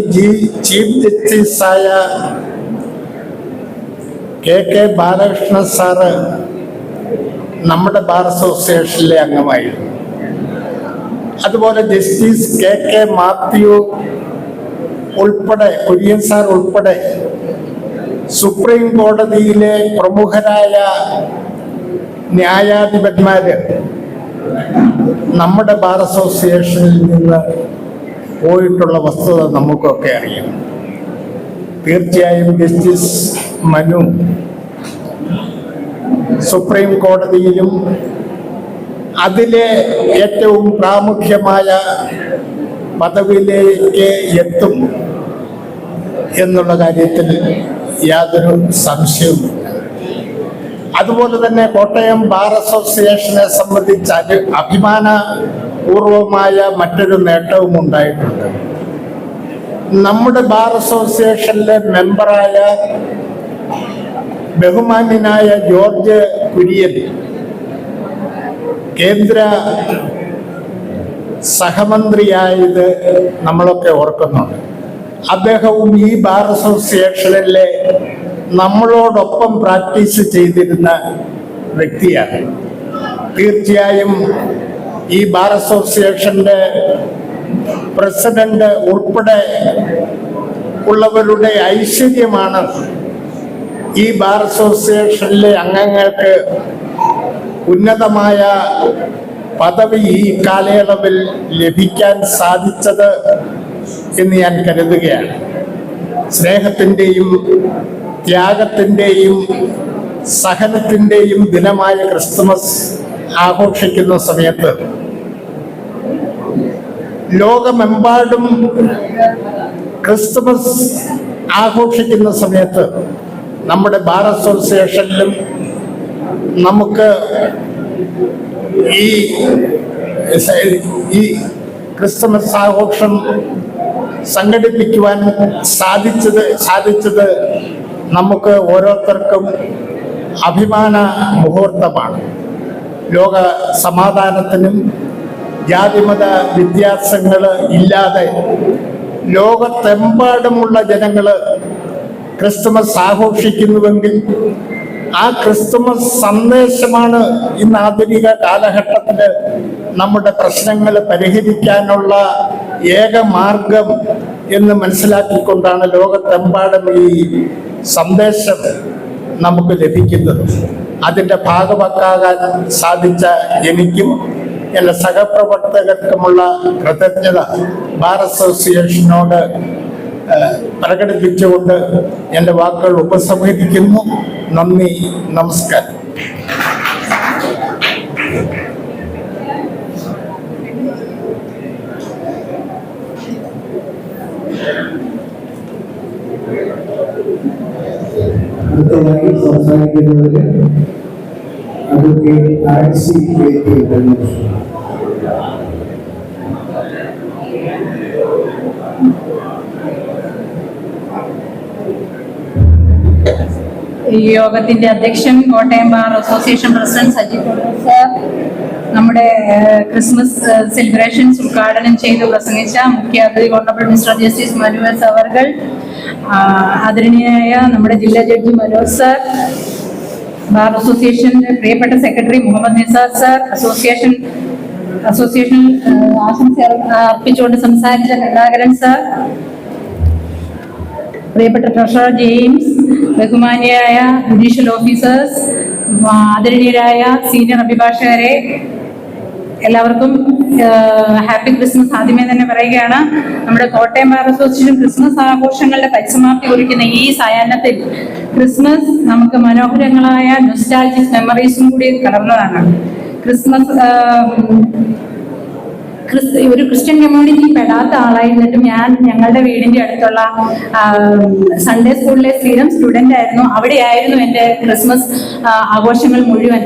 ചീഫ് ജസ്റ്റിസായ കെ ബാലകൃഷ്ണൻ സാറ് നമ്മുടെ ബാർ അസോസിയേഷനിലെ അംഗമായിരുന്നു. അതുപോലെ ജസ്റ്റിസ് കെ മാത്യു ഉൾപ്പെടെ, കുര്യൻ സാർ ഉൾപ്പെടെ സുപ്രീം കോടതിയിലെ പ്രമുഖരായ ന്യായാധിപന്മാര് നമ്മുടെ ബാർ അസോസിയേഷനിൽ നിന്ന് പോയിട്ടുള്ള വസ്തുത നമുക്കൊക്കെ അറിയാം. തീർച്ചയായും ജസ്റ്റിസ് മനു സുപ്രീം കോടതിയിലും അതിലെ ഏറ്റവും പ്രാമുഖ്യമായ പദവിയിലേക്ക് എത്തും എന്നുള്ള കാര്യത്തിൽ യാതൊരു സംശയവുമില്ല. അതുപോലെ തന്നെ കോട്ടയം ബാർ അസോസിയേഷനെ സംബന്ധിച്ച് അഭിമാനപൂർവമായ മറ്റൊരു നേട്ടവും ഉണ്ടായിട്ടുണ്ട്. നമ്മുടെ ബാർ അസോസിയേഷനിലെ മെമ്പറായ ബഹുമാന്യനായ ജോർജ് കുര്യൻ കേന്ദ്ര സഹമന്ത്രിയായത് നമ്മളൊക്കെ ഓർക്കുന്നുണ്ട്. അദ്ദേഹവും ഈ ബാർ അസോസിയേഷനിലെ നമ്മളോടൊപ്പം പ്രാക്ടീസ് ചെയ്തിരുന്ന വ്യക്തിയാണ്. തീർച്ചയായും ഈ ബാർ അസോസിയേഷന്റെ പ്രസിഡന്റ് ഉൾപ്പെടെ ഉള്ളവരുടെ ഐശ്വര്യമാണ് ഈ ബാർ അസോസിയേഷനിലെ അംഗങ്ങൾക്ക് ഉന്നതമായ പദവി ഈ കാലയളവിൽ ലഭിക്കാൻ സാധിച്ചത് എന്ന് ഞാൻ കരുതുകയാണ്. സ്നേഹത്തിൻ്റെയും ത്യാഗത്തിൻ്റെയും സഹനത്തിൻ്റെയും ദിനമായ ക്രിസ്തുമസ് ആഘോഷിക്കുന്ന സമയത്ത് ലോകമെമ്പാടും ക്രിസ്തുമസ് ആഘോഷിക്കുന്ന സമയത്ത് നമ്മുടെ ബാർ അസോസിയേഷനിലും നമുക്ക് ഈ ക്രിസ്തുമസ് ആഘോഷം സംഘടിപ്പിക്കുവാൻ സാധിച്ചത് നമുക്ക് ഓരോരുത്തർക്കും അഭിമാന മുഹൂർത്തമാണ്. ലോക സമാധാനത്തിനും ജാതിമത വ്യത്യാസങ്ങൾ ഇല്ലാതെ ലോകത്തെമ്പാടുമുള്ള ജനങ്ങൾ ക്രിസ്തുമസ് ആഘോഷിക്കുന്നുവെങ്കിൽ ആ ക്രിസ്തുമസ് സന്ദേശമാണ് ഇന്ന് ആധുനിക കാലഘട്ടത്തിൽ നമ്മുടെ പ്രശ്നങ്ങൾ പരിഹരിക്കാനുള്ള ഏക മാർഗം എന്ന് മനസ്സിലാക്കിക്കൊണ്ടാണ് ലോകത്തെമ്പാടും ഈ സന്ദേശം നമുക്ക് ലഭിക്കുന്നത്. അതിൻ്റെ ഭാഗമാക്കാൻ സാധിച്ച എനിക്കും എല്ലാ സഹപ്രവർത്തകർക്കുമുള്ള കൃതജ്ഞത ബാർ അസോസിയേഷനോട് പ്രകടിപ്പിച്ചുകൊണ്ട് എൻ്റെ വാക്കുകൾ ഉപസംഹരിക്കുന്നു. നന്ദി, നമസ്കാരം. അടുത്തതായി സംസാരിക്കുന്നതിന് അഡ്വക്കേറ്റ് ആൻസി കെ ഗണേഷ്. ഈ യോഗത്തിന്റെ അധ്യക്ഷൻ Kottayam bar association president Saji sir, നമ്മുടെ ക്രിസ്മസ് സെലിബ്രേഷൻസ് ഉദ്ഘാടനം ചെയ്ത് പ്രസംഗിച്ച മുഖ്യ അതിഥി ഓണറബിൾ മിസ്റ്റർ ജസ്റ്റിസ് മനോജ് അവർകൾ, ആദരണീയായ നമ്മുടെ ജില്ലാ ജഡ്ജി മനോജ് സർ, ബാർ അസോസിയേഷന്റെ പ്രിയപ്പെട്ട secretary Muhammad Nisar sir, association ആശംസ അർപ്പിച്ചുകൊണ്ട് സംസാരിച്ച കരുണാകരൻ സർ, പ്രിയപ്പെട്ട ട്രഷറർ ജെയിംസ്, ബഹുമാന്യരായ ജുഡീഷ്യൽ ഓഫീസേഴ്സ്, ആദരണീയരായ സീനിയർ അഭിഭാഷകരെ, എല്ലാവർക്കും ഹാപ്പി ക്രിസ്മസ് ആദ്യമേ തന്നെ പറയുകയാണ്. നമ്മുടെ കോട്ടയം ബാർ അസോസിയേഷൻ ക്രിസ്മസ് ആഘോഷങ്ങളുടെ പരിസമാപ്തി കുറിക്കുന്ന ഈ സായാഹ്നത്തിൽ ക്രിസ്മസ് നമുക്ക് മനോഹരങ്ങളായ നൊസ്റ്റാൾജിക് മെമ്മറീസും കൂടി കലർന്നതാണ്. ക്രിസ്മസ് ഒരു ക്രിസ്ത്യൻ കമ്മ്യൂണിറ്റി പെടാത്ത ആളായിരുന്നിട്ടും ഞാൻ ഞങ്ങളുടെ വീടിന്റെ അടുത്തുള്ള സൺഡേ സ്കൂളിലെ സ്ഥിരം സ്റ്റുഡന്റ് ആയിരുന്നു. അവിടെയായിരുന്നു എൻ്റെ ക്രിസ്മസ് ആഘോഷങ്ങൾ മുഴുവൻ.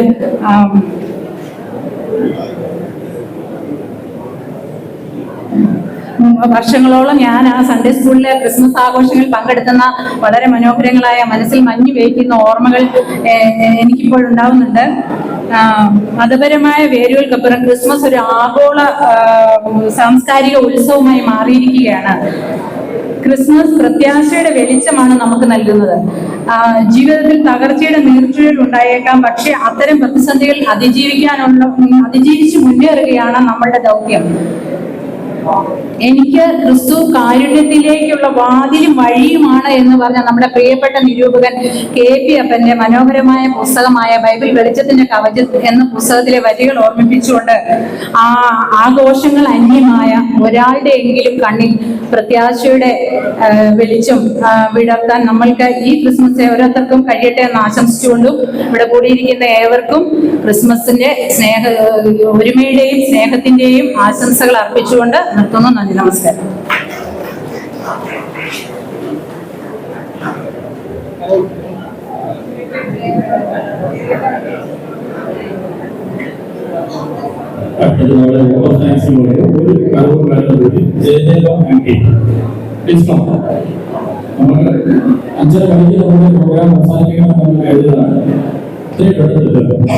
വർഷങ്ങളോളം ഞാൻ ആ സൺഡേ സ്കൂളിലെ ക്രിസ്മസ് ആഘോഷങ്ങളിൽ പങ്കെടുക്കുന്ന വളരെ മനോഹരങ്ങളായ, മനസ്സിൽ മഞ്ഞു പെയ്യുന്ന ഓർമ്മകൾ എനിക്കിപ്പോഴുണ്ടാവുന്നുണ്ട്. മതപരമായ വേരുകൾക്കപ്പുറം ക്രിസ്മസ് ഒരു ആഗോള സാംസ്കാരിക ഉത്സവമായി മാറിയിരിക്കുകയാണ്. ക്രിസ്മസ് പ്രത്യാശയുടെ വെളിച്ചമാണ് നമുക്ക് നൽകുന്നത്. ജീവിതത്തിൽ തകർച്ചയുടെ നീർച്ചുഴികൾ ഉണ്ടായേക്കാം, പക്ഷെ അത്തരം പ്രതിസന്ധികൾ അതിജീവിച്ച് മുന്നേറുകയാണ് നമ്മളുടെ ദൗത്യം. എനിക്ക് ക്രിസ്തു കാരുണ്യത്തിലേക്കുള്ള വാതിലും വഴിയുമാണ് എന്ന് പറഞ്ഞ നമ്മുടെ പ്രിയപ്പെട്ട നിരൂപകൻ KP അപ്പന്റെ മനോഹരമായ പുസ്തകമായ ബൈബിൾ വെളിച്ചത്തിന്റെ കവചം എന്ന പുസ്തകത്തിലെ വരികൾ ഓർമ്മിപ്പിച്ചുകൊണ്ട് ആ ആഘോഷങ്ങൾ അന്യമായ ഒരാളുടെ എങ്കിലും കണ്ണിൽ പ്രത്യാശയുടെ വെളിച്ചം വിടർത്താൻ നമ്മൾക്ക് ഈ ക്രിസ്മസ് ഓരോരുത്തർക്കും കഴിയട്ടെ എന്ന് ആശംസിച്ചുകൊണ്ടും ഇവിടെ കൂടിയിരിക്കുന്ന ഏവർക്കും ക്രിസ്മസിന്റെ ഒരുമയുടെയും സ്നേഹത്തിന്റെയും ആശംസകൾ അർപ്പിച്ചുകൊണ്ട് നിർത്തുന്നു. നന്ദി, നമസ്കാരം. നമ്മൾ 5:30 മണിക്ക് നമ്മുടെ പ്രോഗ്രാം അവസാനിക്കണം എന്ന് കരുതുന്നതാണ്. ഇത്രയും എടുത്തിട്ടുണ്ട്.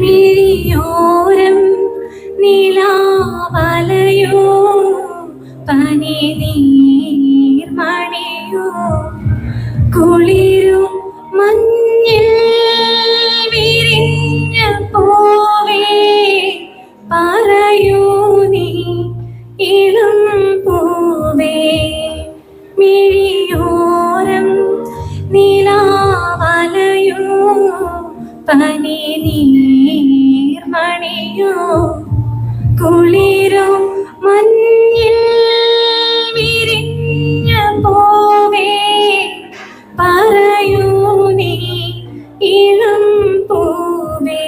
മിഴിയോരം നിലാവലയോ പനിനീർമണിയോ കുളിരും മഞ്ഞിൽ വിരിഞ്ഞ പൂവേ പറയൂ നീ ഇളം പൂവേ. മിഴിയോരം നിലാവലയോ പനിനീർമണിയോ കുളിരും മഞ്ഞിൽ വിരിഞ്ഞ പൂവേ പറയൂ നീ ഇളം പൂവേ.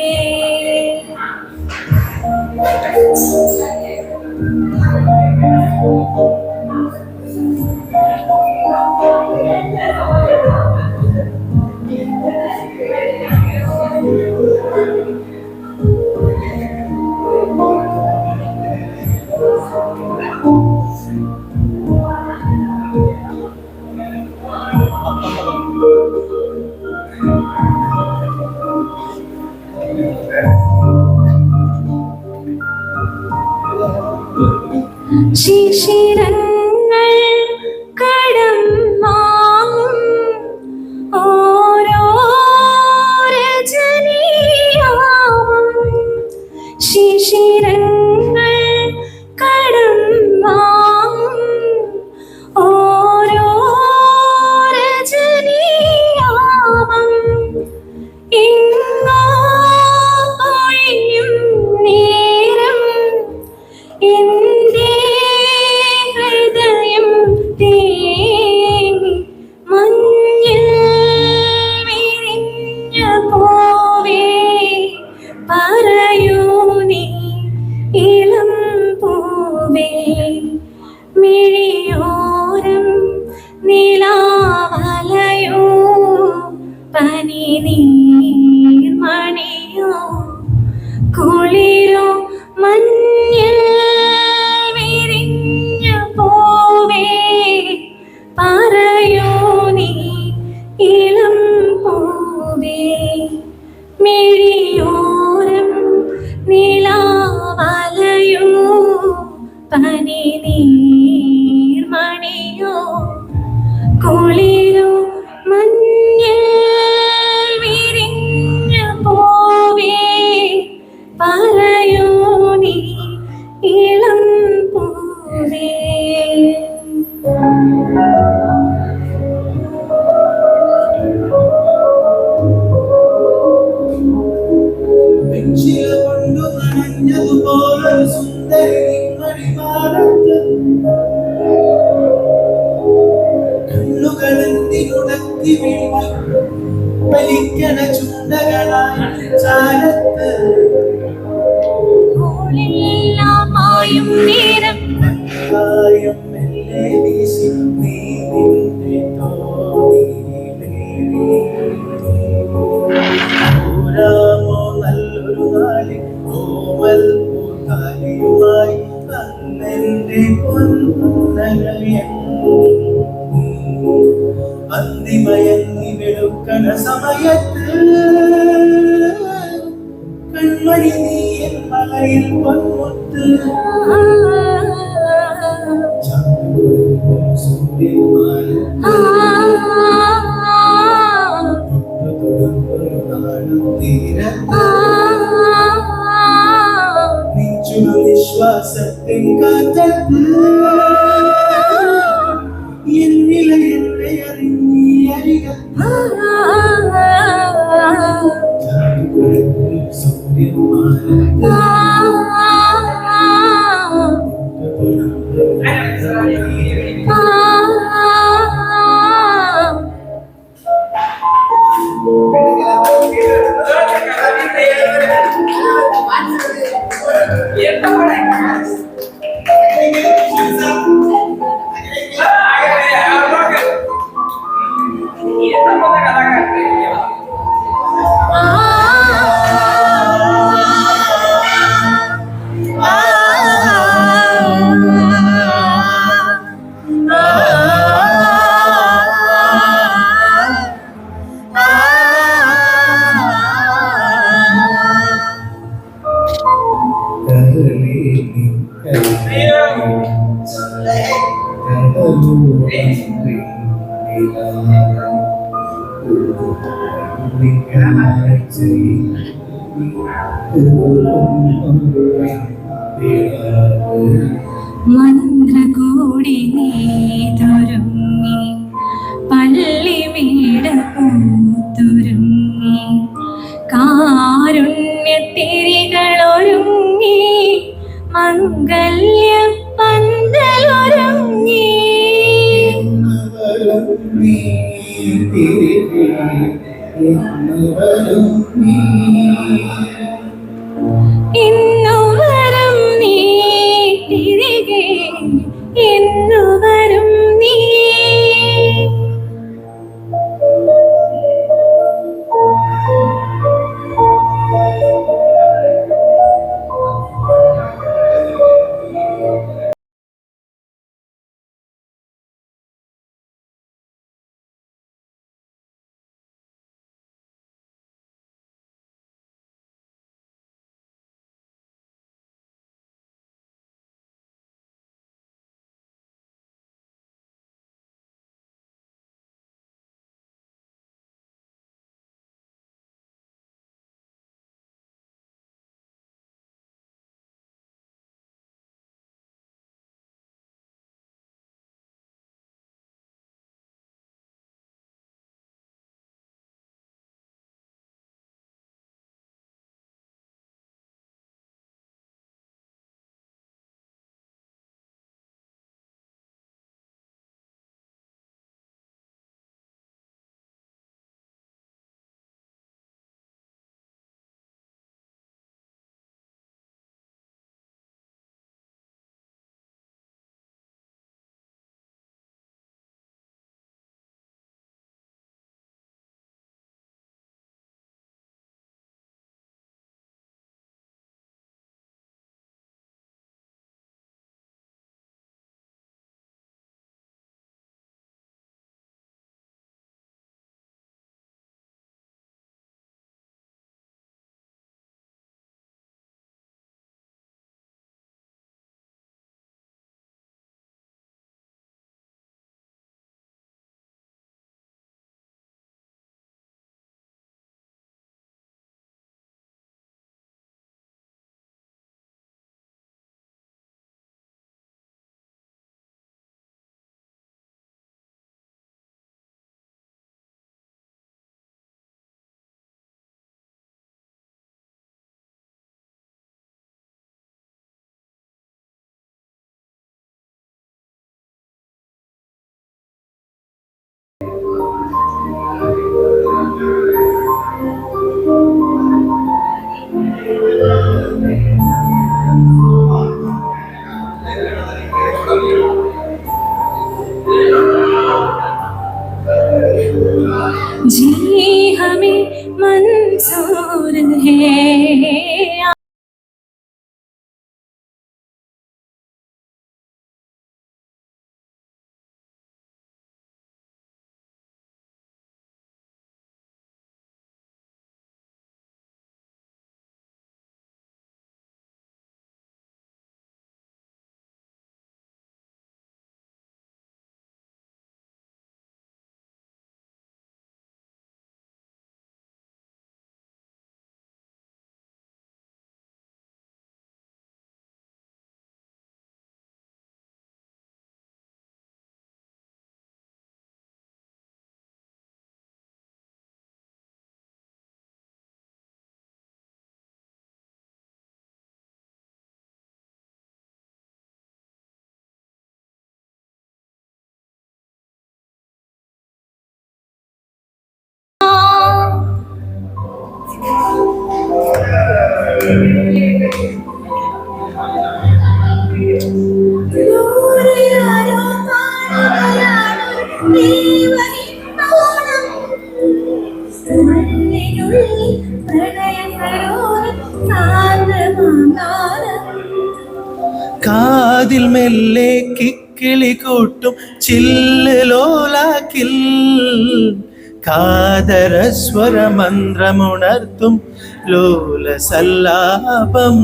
ശിശിരങ്ങൾ കടം വാങ്ങും ഓരോ രജനിയാവും. ശിശിരങ്ങൾ കടം വാങ്ങും ഓരോ രജനിയാവും. ഇങ്ങോ ഒഴിയും നേരം എൻ്റെ കുളിരു മഞ്ഞിൽ വിരിഞ്ഞ പൂവേ പറയൂ നീ ഇളം പൂവേ. കൊണ്ടു നനഞ്ഞതുപോലൊരു സുന്ദരി മണിമാടത്ത് കണ്ണുകളെന്തിനുടക്കി വീണു വലിക്കണ ചുണ്ടകളായി ചാരത്ത് മായും നേരം കായം മെല്ലെ വീശി നീ നിന്റെ തോരാമോ നല്ലൊരു നാളി കോമൽ പൂത്താലിയുമായി അന്നെന്റെ പൊന്നകയൻ അന്തിമയങ്ങി വെളുക്കണ സമയത്ത് കൺമണി നീ എൻ മലയിൽ പൊന്മുത്ത് സൂര്യന്മാരും നിശ്വാസത്തിൻ കാറ്റത്ത് എന്നില എന്നെ അറിഞ്ഞിയരിക മന്ത്രകൂടി നീതൊരുങ്ങി പള്ളിമേട പൂത്തുരുങ്ങി കാരുണ്യത്തിരികളൊരുങ്ങി മംഗല്യ പന്തലൊരുങ്ങി ഇന്നു വരും നീ തിരികെ ഇന്നു വരും നീ. जी हमें मंजूर है। കാതിൽ മെല്ലെ കിക്കിളി കൂട്ടും ചില്ലോലാക്കിൽ കാതരസ്വര മന്ത്രമുണർത്തും ലോലസല്ലാപം.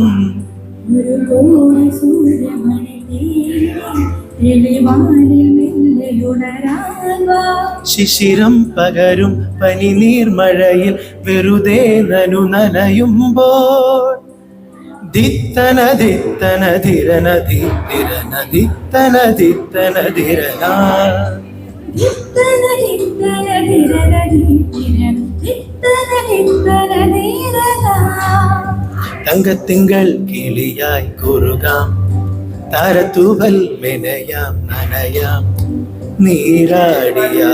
ശിശിരം പകരും പനിനീർമഴയിൽ വെറുതെ നനയുമ്പോൾ ദിത്തന ദിത്തന ധിരന ധിരന ദിത്തന ദിത്തന ധിരന തങ്കത്തിങ്കൾ കിളിയായി കുറുകാം താരത്തൂവൽ മെനയാം നനയാം നീരാടിയാടും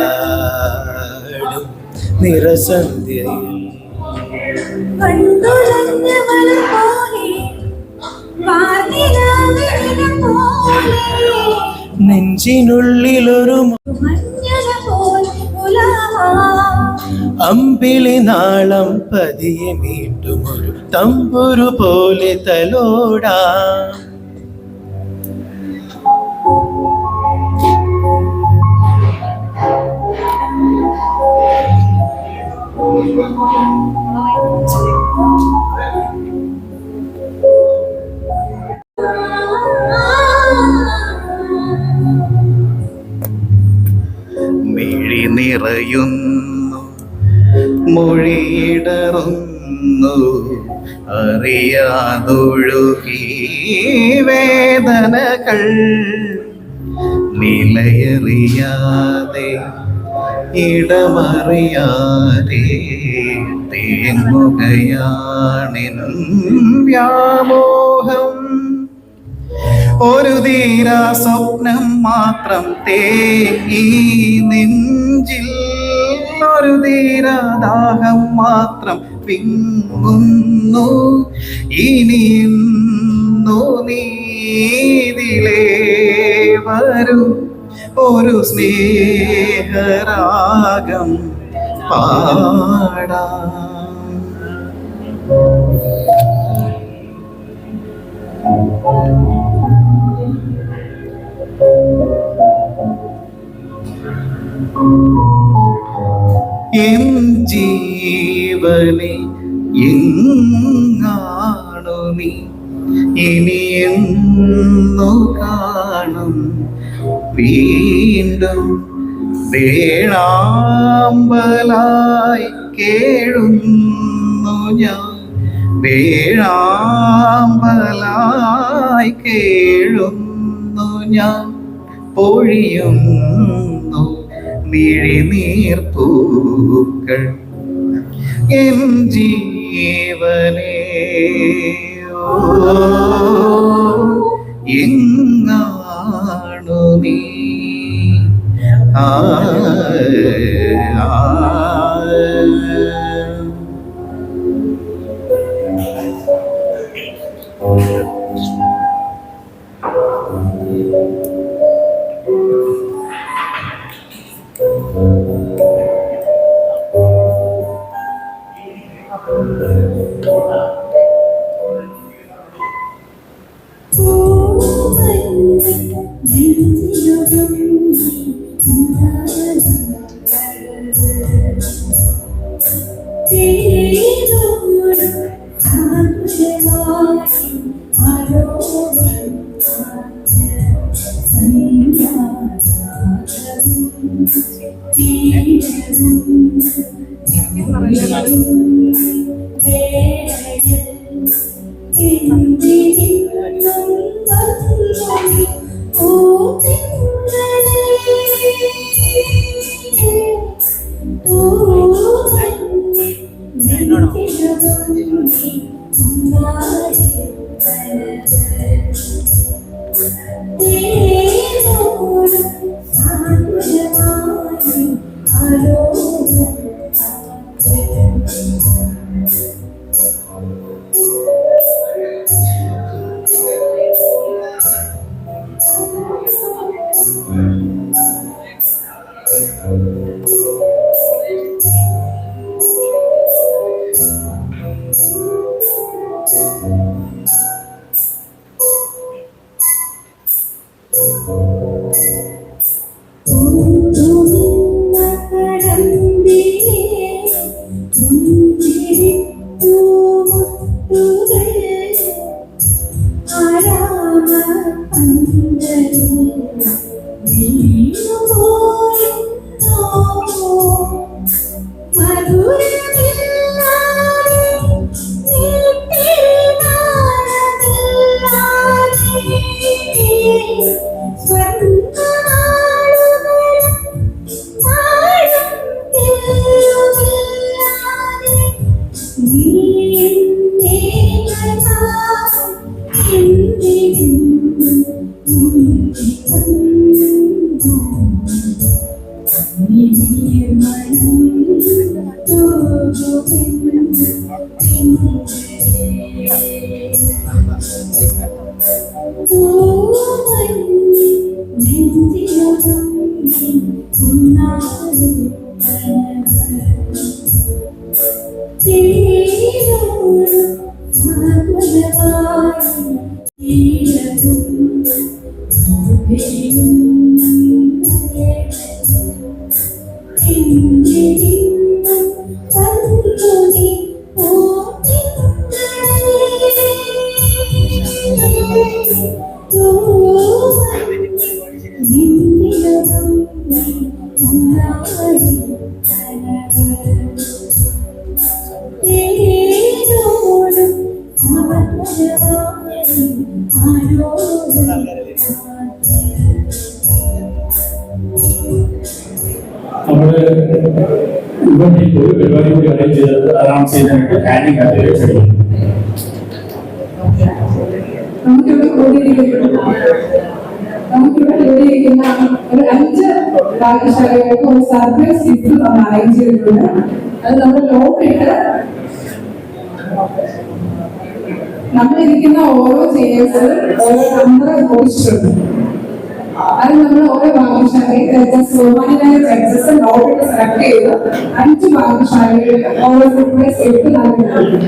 നിറസന്ധ്യയിൽ നെഞ്ചിനുള്ളിലൊരു അമ്പിളി നാളം പതിയെ മീട്ടുമൊരു തമ്പുരു പോലെ തലോടാം. മിഴി നിറയുന്നു മൊഴിയിടറുന്നു അറിയാതൊഴുകി വേദനകൾ നിലയറിയാതെ ഇടമറിയാതെ തേങ്ങുകയാണിൻ വ്യാമോഹം. ഒരു തീരാ സ്വപ്നം മാത്രം തേങ്ങി നെഞ്ചിൽ ഒരു തീരാ ദാഹം മാത്രം വിങ്ങുന്നു. ഇനിയുന്നു നീതിലേ വരൂ ഒരു സ്നേഹരാഗം പാടാം. എൻ ജീവനെ എങ്ങാണു നീ ഇനി എന്നു കാണും വീണ്ടും വേഴാമ്പലായി കേഴുന്നു ഞാൻ വേഴാമ്പലായി കേഴുന്നു ഞാൻ പൊഴിയുന്നു മിഴിനീർപ്പൂക്കൾ എൻ ജീവനേ എങ്ങാണു നീ ആ നമ്മുടെ ഇവിടെ ഒരു പരിപാടി കൂടി അറേഞ്ച് ചെയ്ത് അനൗൺസ് ചെയ്യാനായിട്ട് ഹാൻഡിങ് ആയിട്ട് നമുക്കിവിടെ കൂടിയിരിക്കുന്ന ഒരു 5 ഭാഗ്യശാലികൾക്ക് ഒരു സർപ്രൈസ് ഗിഫ്റ്റ് നമ്മൾ അറേഞ്ച് ചെയ്തിട്ടുണ്ട്. അത് നമ്മൾ ലോക്കിട്ട് നമ്മളിരിക്കുന്ന ഓരോ ചെയേഴ്സിലും ഓരോ നമ്പർ കുറിച്ചിട്ടുണ്ട്. അത് നമ്മൾ ഓരോ ഭാഗ്യശാലി ബഹുമാനിയായ ജഡ്ജസ് ലോക്കിട്ട് സെലക്ട് ചെയ്ത് 5 ഭാഗ്യശാലികൾക്ക് ഓരോ സർപ്രൈസ് ഗിഫ്റ്റ് നൽകുന്നുണ്ട്.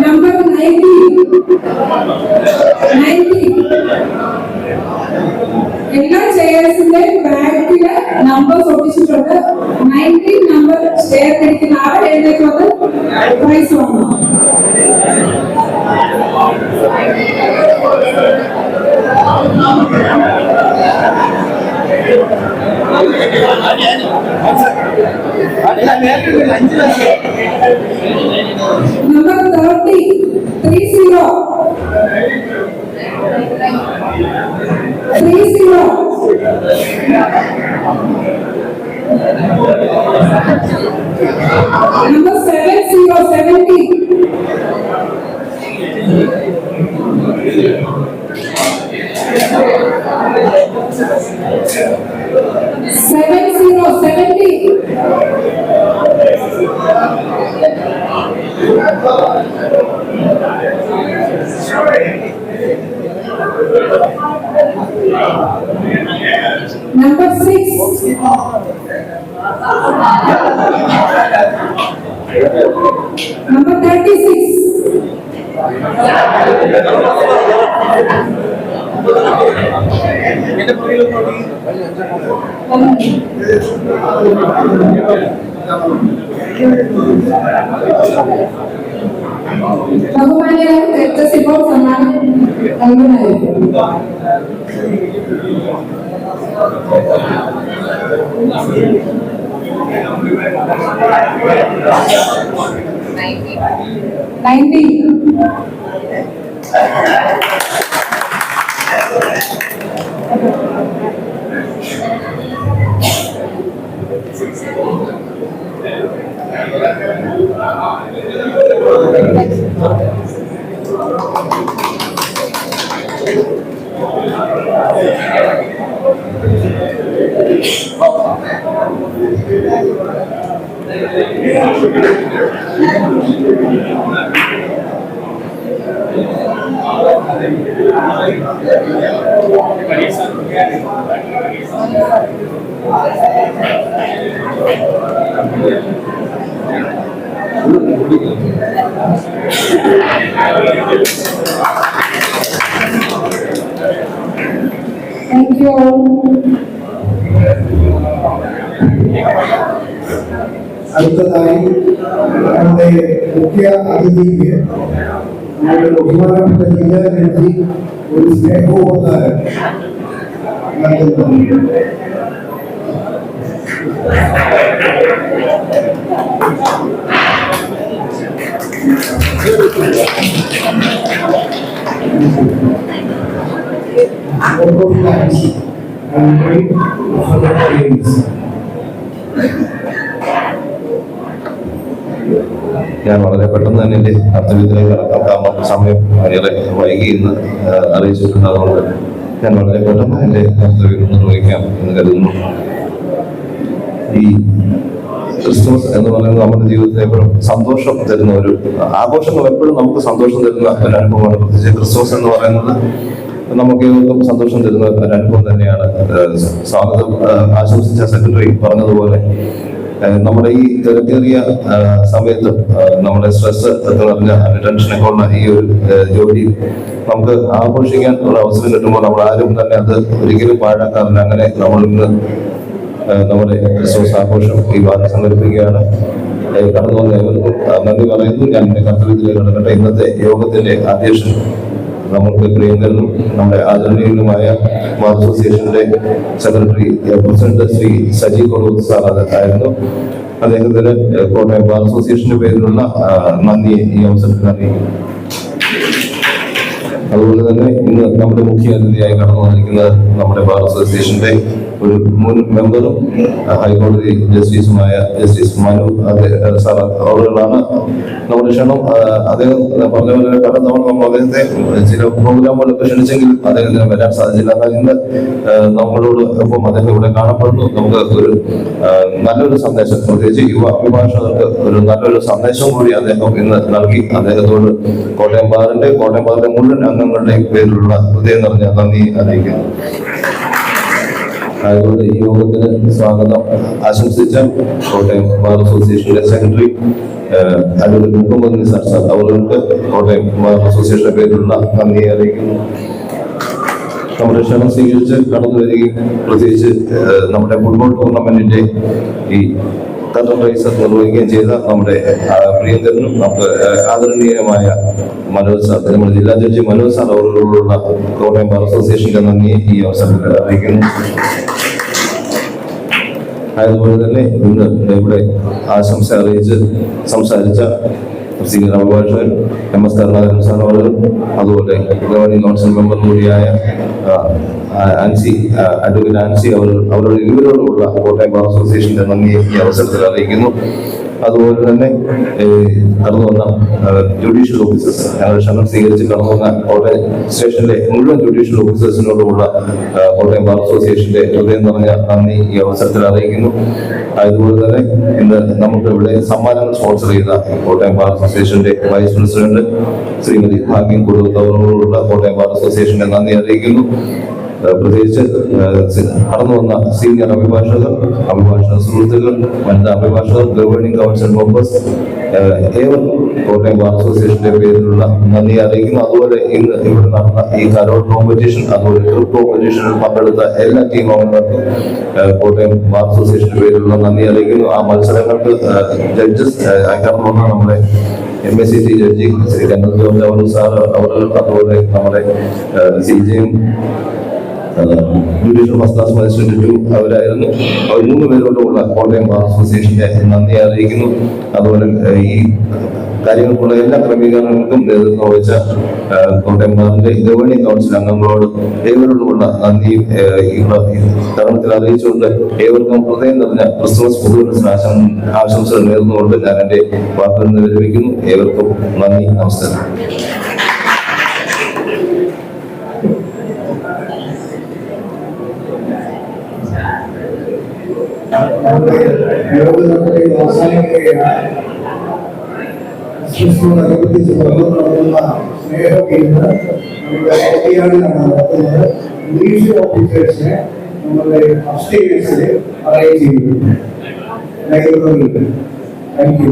Number 90. എല്ലാ ചെയർസിന്റെ ബാക്കില് നമ്പേഴ്സ് ഒട്ടിച്ചിട്ടുണ്ട്. 19 നമ്പർ ചെയർ പിടിക്കുന്ന ആൾ എഴുന്നേറ്റ് വന്ന് പ്രൈസ് വാങ്ങും. Number 30, 30. Number 70. 70. Number 6. Number 36. ബഹുമാന്യ രക്തസിപ്പോൾ സമ്മാനം നൽകുന്നതായിരിക്കും. Thank you all. അടുത്തതായി നമ്മുടെ മുഖ്യ അതിഥിക്ക് നമ്മുടെ ബഹുമാനപ്പെട്ട ജില്ലാ ജഡ്ജി ഒരു സ്നേഹോപകാരം നൽകുന്നു. ഞാൻ വളരെ പെട്ടെന്ന് തന്നെ എൻ്റെ കർത്തവ്യത്തിലേക്ക് കടക്കാം. കാരണം സമയം ഏറെ വൈകി എന്ന് അറിയിച്ചിട്ടുണ്ട്. അതുകൊണ്ട് ഞാൻ വളരെ പെട്ടെന്ന് എൻ്റെ കർത്തവ്യം നിർവഹിക്കാം എന്ന് കരുതുന്നു. ഈ ക്രിസ്മസ് എന്ന് പറയുന്നത് നമ്മുടെ ജീവിതത്തിൽ എപ്പോഴും സന്തോഷം തരുന്ന ഒരു ആഘോഷങ്ങൾ, എപ്പോഴും നമുക്ക് സന്തോഷം തരുന്ന ഒരു അനുഭവമാണ്. പ്രത്യേകിച്ച് ക്രിസ്മസ് എന്ന് പറയുന്നത് നമുക്ക് ഏവർക്കും സന്തോഷം തരുന്ന ഒരു അനുഭവം തന്നെയാണ്. സ്വാഗതം ആശംസിച്ച സെക്രട്ടറി പറഞ്ഞതുപോലെ നമ്മുടെ ഈ തിരക്കേറിയ സമയത്ത് നമ്മുടെ സ്ട്രെസ് ഒക്കെ നിറഞ്ഞ ടെൻഷനൊക്കെ ഉള്ള ഈ ഒരു ജോലി നമുക്ക് ആഘോഷിക്കാൻ ഉള്ള അവസരം കിട്ടുമ്പോൾ നമ്മൾ ആരും തന്നെ അത് ഒരിക്കലും പാഴാക്കാറില്ല. അങ്ങനെ നമ്മൾ ഇന്ന് നമ്മുടെ ക്രിസ്മസ് ആഘോഷം ഈ വാരം സംഘടിപ്പിക്കുകയാണ്. കടന്നു വന്ന ഏവർക്കും നന്ദി പറയുന്നു. ഞാൻ എന്റെ കർത്തവ്യത്തിലേക്ക് കടക്കട്ടെ. ഇന്നത്തെ യോഗത്തിന്റെ അധ്യക്ഷൻ നമുക്ക് പ്രിയങ്കരനും നമ്മുടെ ആദരണീയനുമായ ബാർ അസോസിയേഷന്റെ secretary president Shri Saji Kodur sir ആയിരുന്നു. അദ്ദേഹത്തിന് കോട്ടയം ബാർ അസോസിയേഷന്റെ പേരിലുള്ള നന്ദി ഈ അവസരത്തിൽ അറിയിക്കുന്നു. അതുപോലെ തന്നെ ഇന്ന് നമ്മുടെ മുഖ്യ അതിഥിയായി കടന്നു വന്നിരിക്കുന്നത് നമ്മുടെ ബാർ അസോസിയേഷന്റെ ഒരു മുൻ മെമ്പറും ഹൈക്കോടതി ജസ്റ്റിസുമായ ജസ്റ്റിസ് മനു സാർ അവരുകളാണ്. നമ്മുടെ ക്ഷണം അദ്ദേഹം പറഞ്ഞ പോലെ കടന്നു നമ്മൾ അദ്ദേഹത്തെ ചില പ്രോഗ്രാമുകളൊക്കെ ക്ഷണിച്ചെങ്കിലും അദ്ദേഹത്തിന് വരാൻ സാധിച്ചില്ല. എന്നാൽ ഇന്ന് നമ്മളോട് ഒപ്പം അദ്ദേഹം ഇവിടെ കാണപ്പെടുന്നു. നമുക്ക് ഒരു നല്ലൊരു സന്ദേശം, പ്രത്യേകിച്ച് യുവ അഭിഭാഷകർക്ക് ഒരു നല്ലൊരു സന്ദേശം കൂടി അദ്ദേഹം ഇന്ന് നൽകി. അദ്ദേഹത്തോട് കോട്ടയം ബാറിന്റെ മുഴുവൻ അംഗങ്ങളുടെയും പേരിലുള്ള ഹൃദയം നിറഞ്ഞ നന്ദി അറിയിക്കുന്നു. അതുകൊണ്ട് ഈ യോഗത്തിന് സ്വാഗതം ആശംസിച്ച കോട്ടയം ബാർ അസോസിയേഷന്റെ secretary advocate Muhammad Nisar sir അവർക്ക് കോട്ടയം ബാർ അസോസിയേഷന്റെ പേരിലുള്ള നന്ദി അറിയിക്കുന്നു. നമ്മുടെ ക്ഷണം സ്വീകരിച്ച് കടന്നു വരികയും പ്രത്യേകിച്ച് നമ്മുടെ ഫുട്ബോൾ ടൂർണമെന്റിന്റെ ഈ കർട്ടൻ റൈസ് നിർവഹിക്കുകയും ചെയ്ത നമ്മുടെ പ്രിയങ്കരനും നമുക്ക് ആദരണീയമായ മനോജ് സാർ, നമ്മുടെ ജില്ലാ ജഡ്ജി മനോജ് സാർ അവരോടുള്ള കോട്ടയം ബാർ അസോസിയേഷന്റെ നന്ദി ഈ അവസരത്തിൽ അറിയിക്കുന്നു. അതുപോലെ തന്നെ ഇന്ന് ഇവിടെ ആശംസ അറിയിച്ച് സംസാരിച്ച സീനിയർ അഭിഭാഷകൻ MS കരുണാകരൻ സാർ അവരും അതുപോലെ ഗവർണിംഗ് കൗൺസിൽ മെമ്പർ കൂടിയായ അഡ്വക്കേറ്റ് ആൻസി അവരുടെ ഇരുവരോടുമുള്ള കോട്ടയം ബാർ അസോസിയേഷന്റെ നന്ദി ഈ അവസരത്തിൽ അറിയിക്കുന്നു. അതുപോലെ തന്നെ കടന്നു വന്ന ജുഡീഷ്യൽ ഓഫീസേഴ്സ്, ഞങ്ങളുടെ ക്ഷണം സ്വീകരിച്ച് കടന്നു വന്ന കോട്ടയം സ്റ്റേഷനിലെ മുഴുവൻ ജുഡീഷ്യൽ ഓഫീസേഴ്സിനോടുമുള്ള കോട്ടയം ബാർ അസോസിയേഷന്റെ ഹൃദയം നിറഞ്ഞ നന്ദി ഈ അവസരത്തിൽ അറിയിക്കുന്നു. അതുപോലെ തന്നെ ഇന്ന് നമുക്ക് ഇവിടെ സമ്മാനങ്ങൾ സ്പോൺസർ ചെയ്ത കോട്ടയം ബാർ അസോസിയേഷന്റെ വൈസ് പ്രസിഡന്റ് ശ്രീമതി ഭാഗ്യം കൊടുത്തവരോടുള്ള കോട്ടയം ബാർ അസോസിയേഷന്റെ നന്ദി അറിയിക്കുന്നു. പ്രത്യേകിച്ച് കടന്നു വന്ന സീനിയർ അഭിഭാഷക സുഹൃത്തുക്കൾ, വനിതാ അഭിഭാഷകർ, ഗവേണിംഗ് കൗൺസിൽ മെമ്പേഴ്സ്, ഏവർക്കും കോട്ടയം ബാർ അസോസിയേഷന്റെ പേരിലുള്ള നന്ദി അറിയിക്കുന്നു. അതുപോലെ ഇന്ന് ഇവിടെ നടന്ന ഈ കരോൾ കോമ്പറ്റീഷൻ, അതുപോലെ ട്രിപ്പ് കോമ്പറ്റീഷനിൽ പങ്കെടുത്ത എല്ലാ ടീം അംഗങ്ങൾക്കും കോട്ടയം ബാർ അസോസിയേഷന്റെ പേരിലുള്ള നന്ദി അറിയിക്കുന്നു. ആ മത്സരങ്ങൾക്ക് ജഡ്ജസ് കടന്നു വന്ന നമ്മുടെ MSCT ജഡ്ജി ശ്രീ കന്നൽ ജോർജ് അവർ സാർ അവർ, അതുപോലെ നമ്മുടെ CJയും ജുഡീഷ്യൽ ഫസ്റ്റ് ക്ലാസ് മജിസ്ട്രേറ്റ് 2 അവരായിരുന്നു. അവർ 3 പേരോടുള്ള കോട്ടയം ബാർ അസോസിയേഷന്റെ നന്ദി അറിയിക്കുന്നു. അതുപോലെ ഈ കാര്യങ്ങൾക്കുള്ള എല്ലാ ക്രമീകരണങ്ങൾക്കും നേതൃത്വം വഹിച്ച കോട്ടയം ബാറിന്റെ ഗവേണിംഗ് കൗൺസിൽ അംഗങ്ങളോട് ഏവരോടുമുള്ള നന്ദി ഈ തരുണത്തിൽ അറിയിച്ചുകൊണ്ട് ഏവർക്കും ഹൃദയം നിറഞ്ഞ ക്രിസ്തുമസ് പുതുവത്സര ആശംസകൾ നേർന്നുകൊണ്ട് ഞാൻ എന്റെ വാക്കുകൾ വിരമിക്കുന്നു. ഏവർക്കും നന്ദി, നമസ്കാരം. ക്രിസ്തുമസിനോടനുബന്ധിച്ച് നടത്തുന്ന സ്നേഹകേന്ദ്ര നടത്തുന്നത് ഇംഗ്ലീഷ് ഓഫീസേഴ്സിനെ നമ്മുടെ അപ്സ്റ്റേഴ്സിൽ അറേഞ്ച് ചെയ്തിട്ടുണ്ട്. Thank you.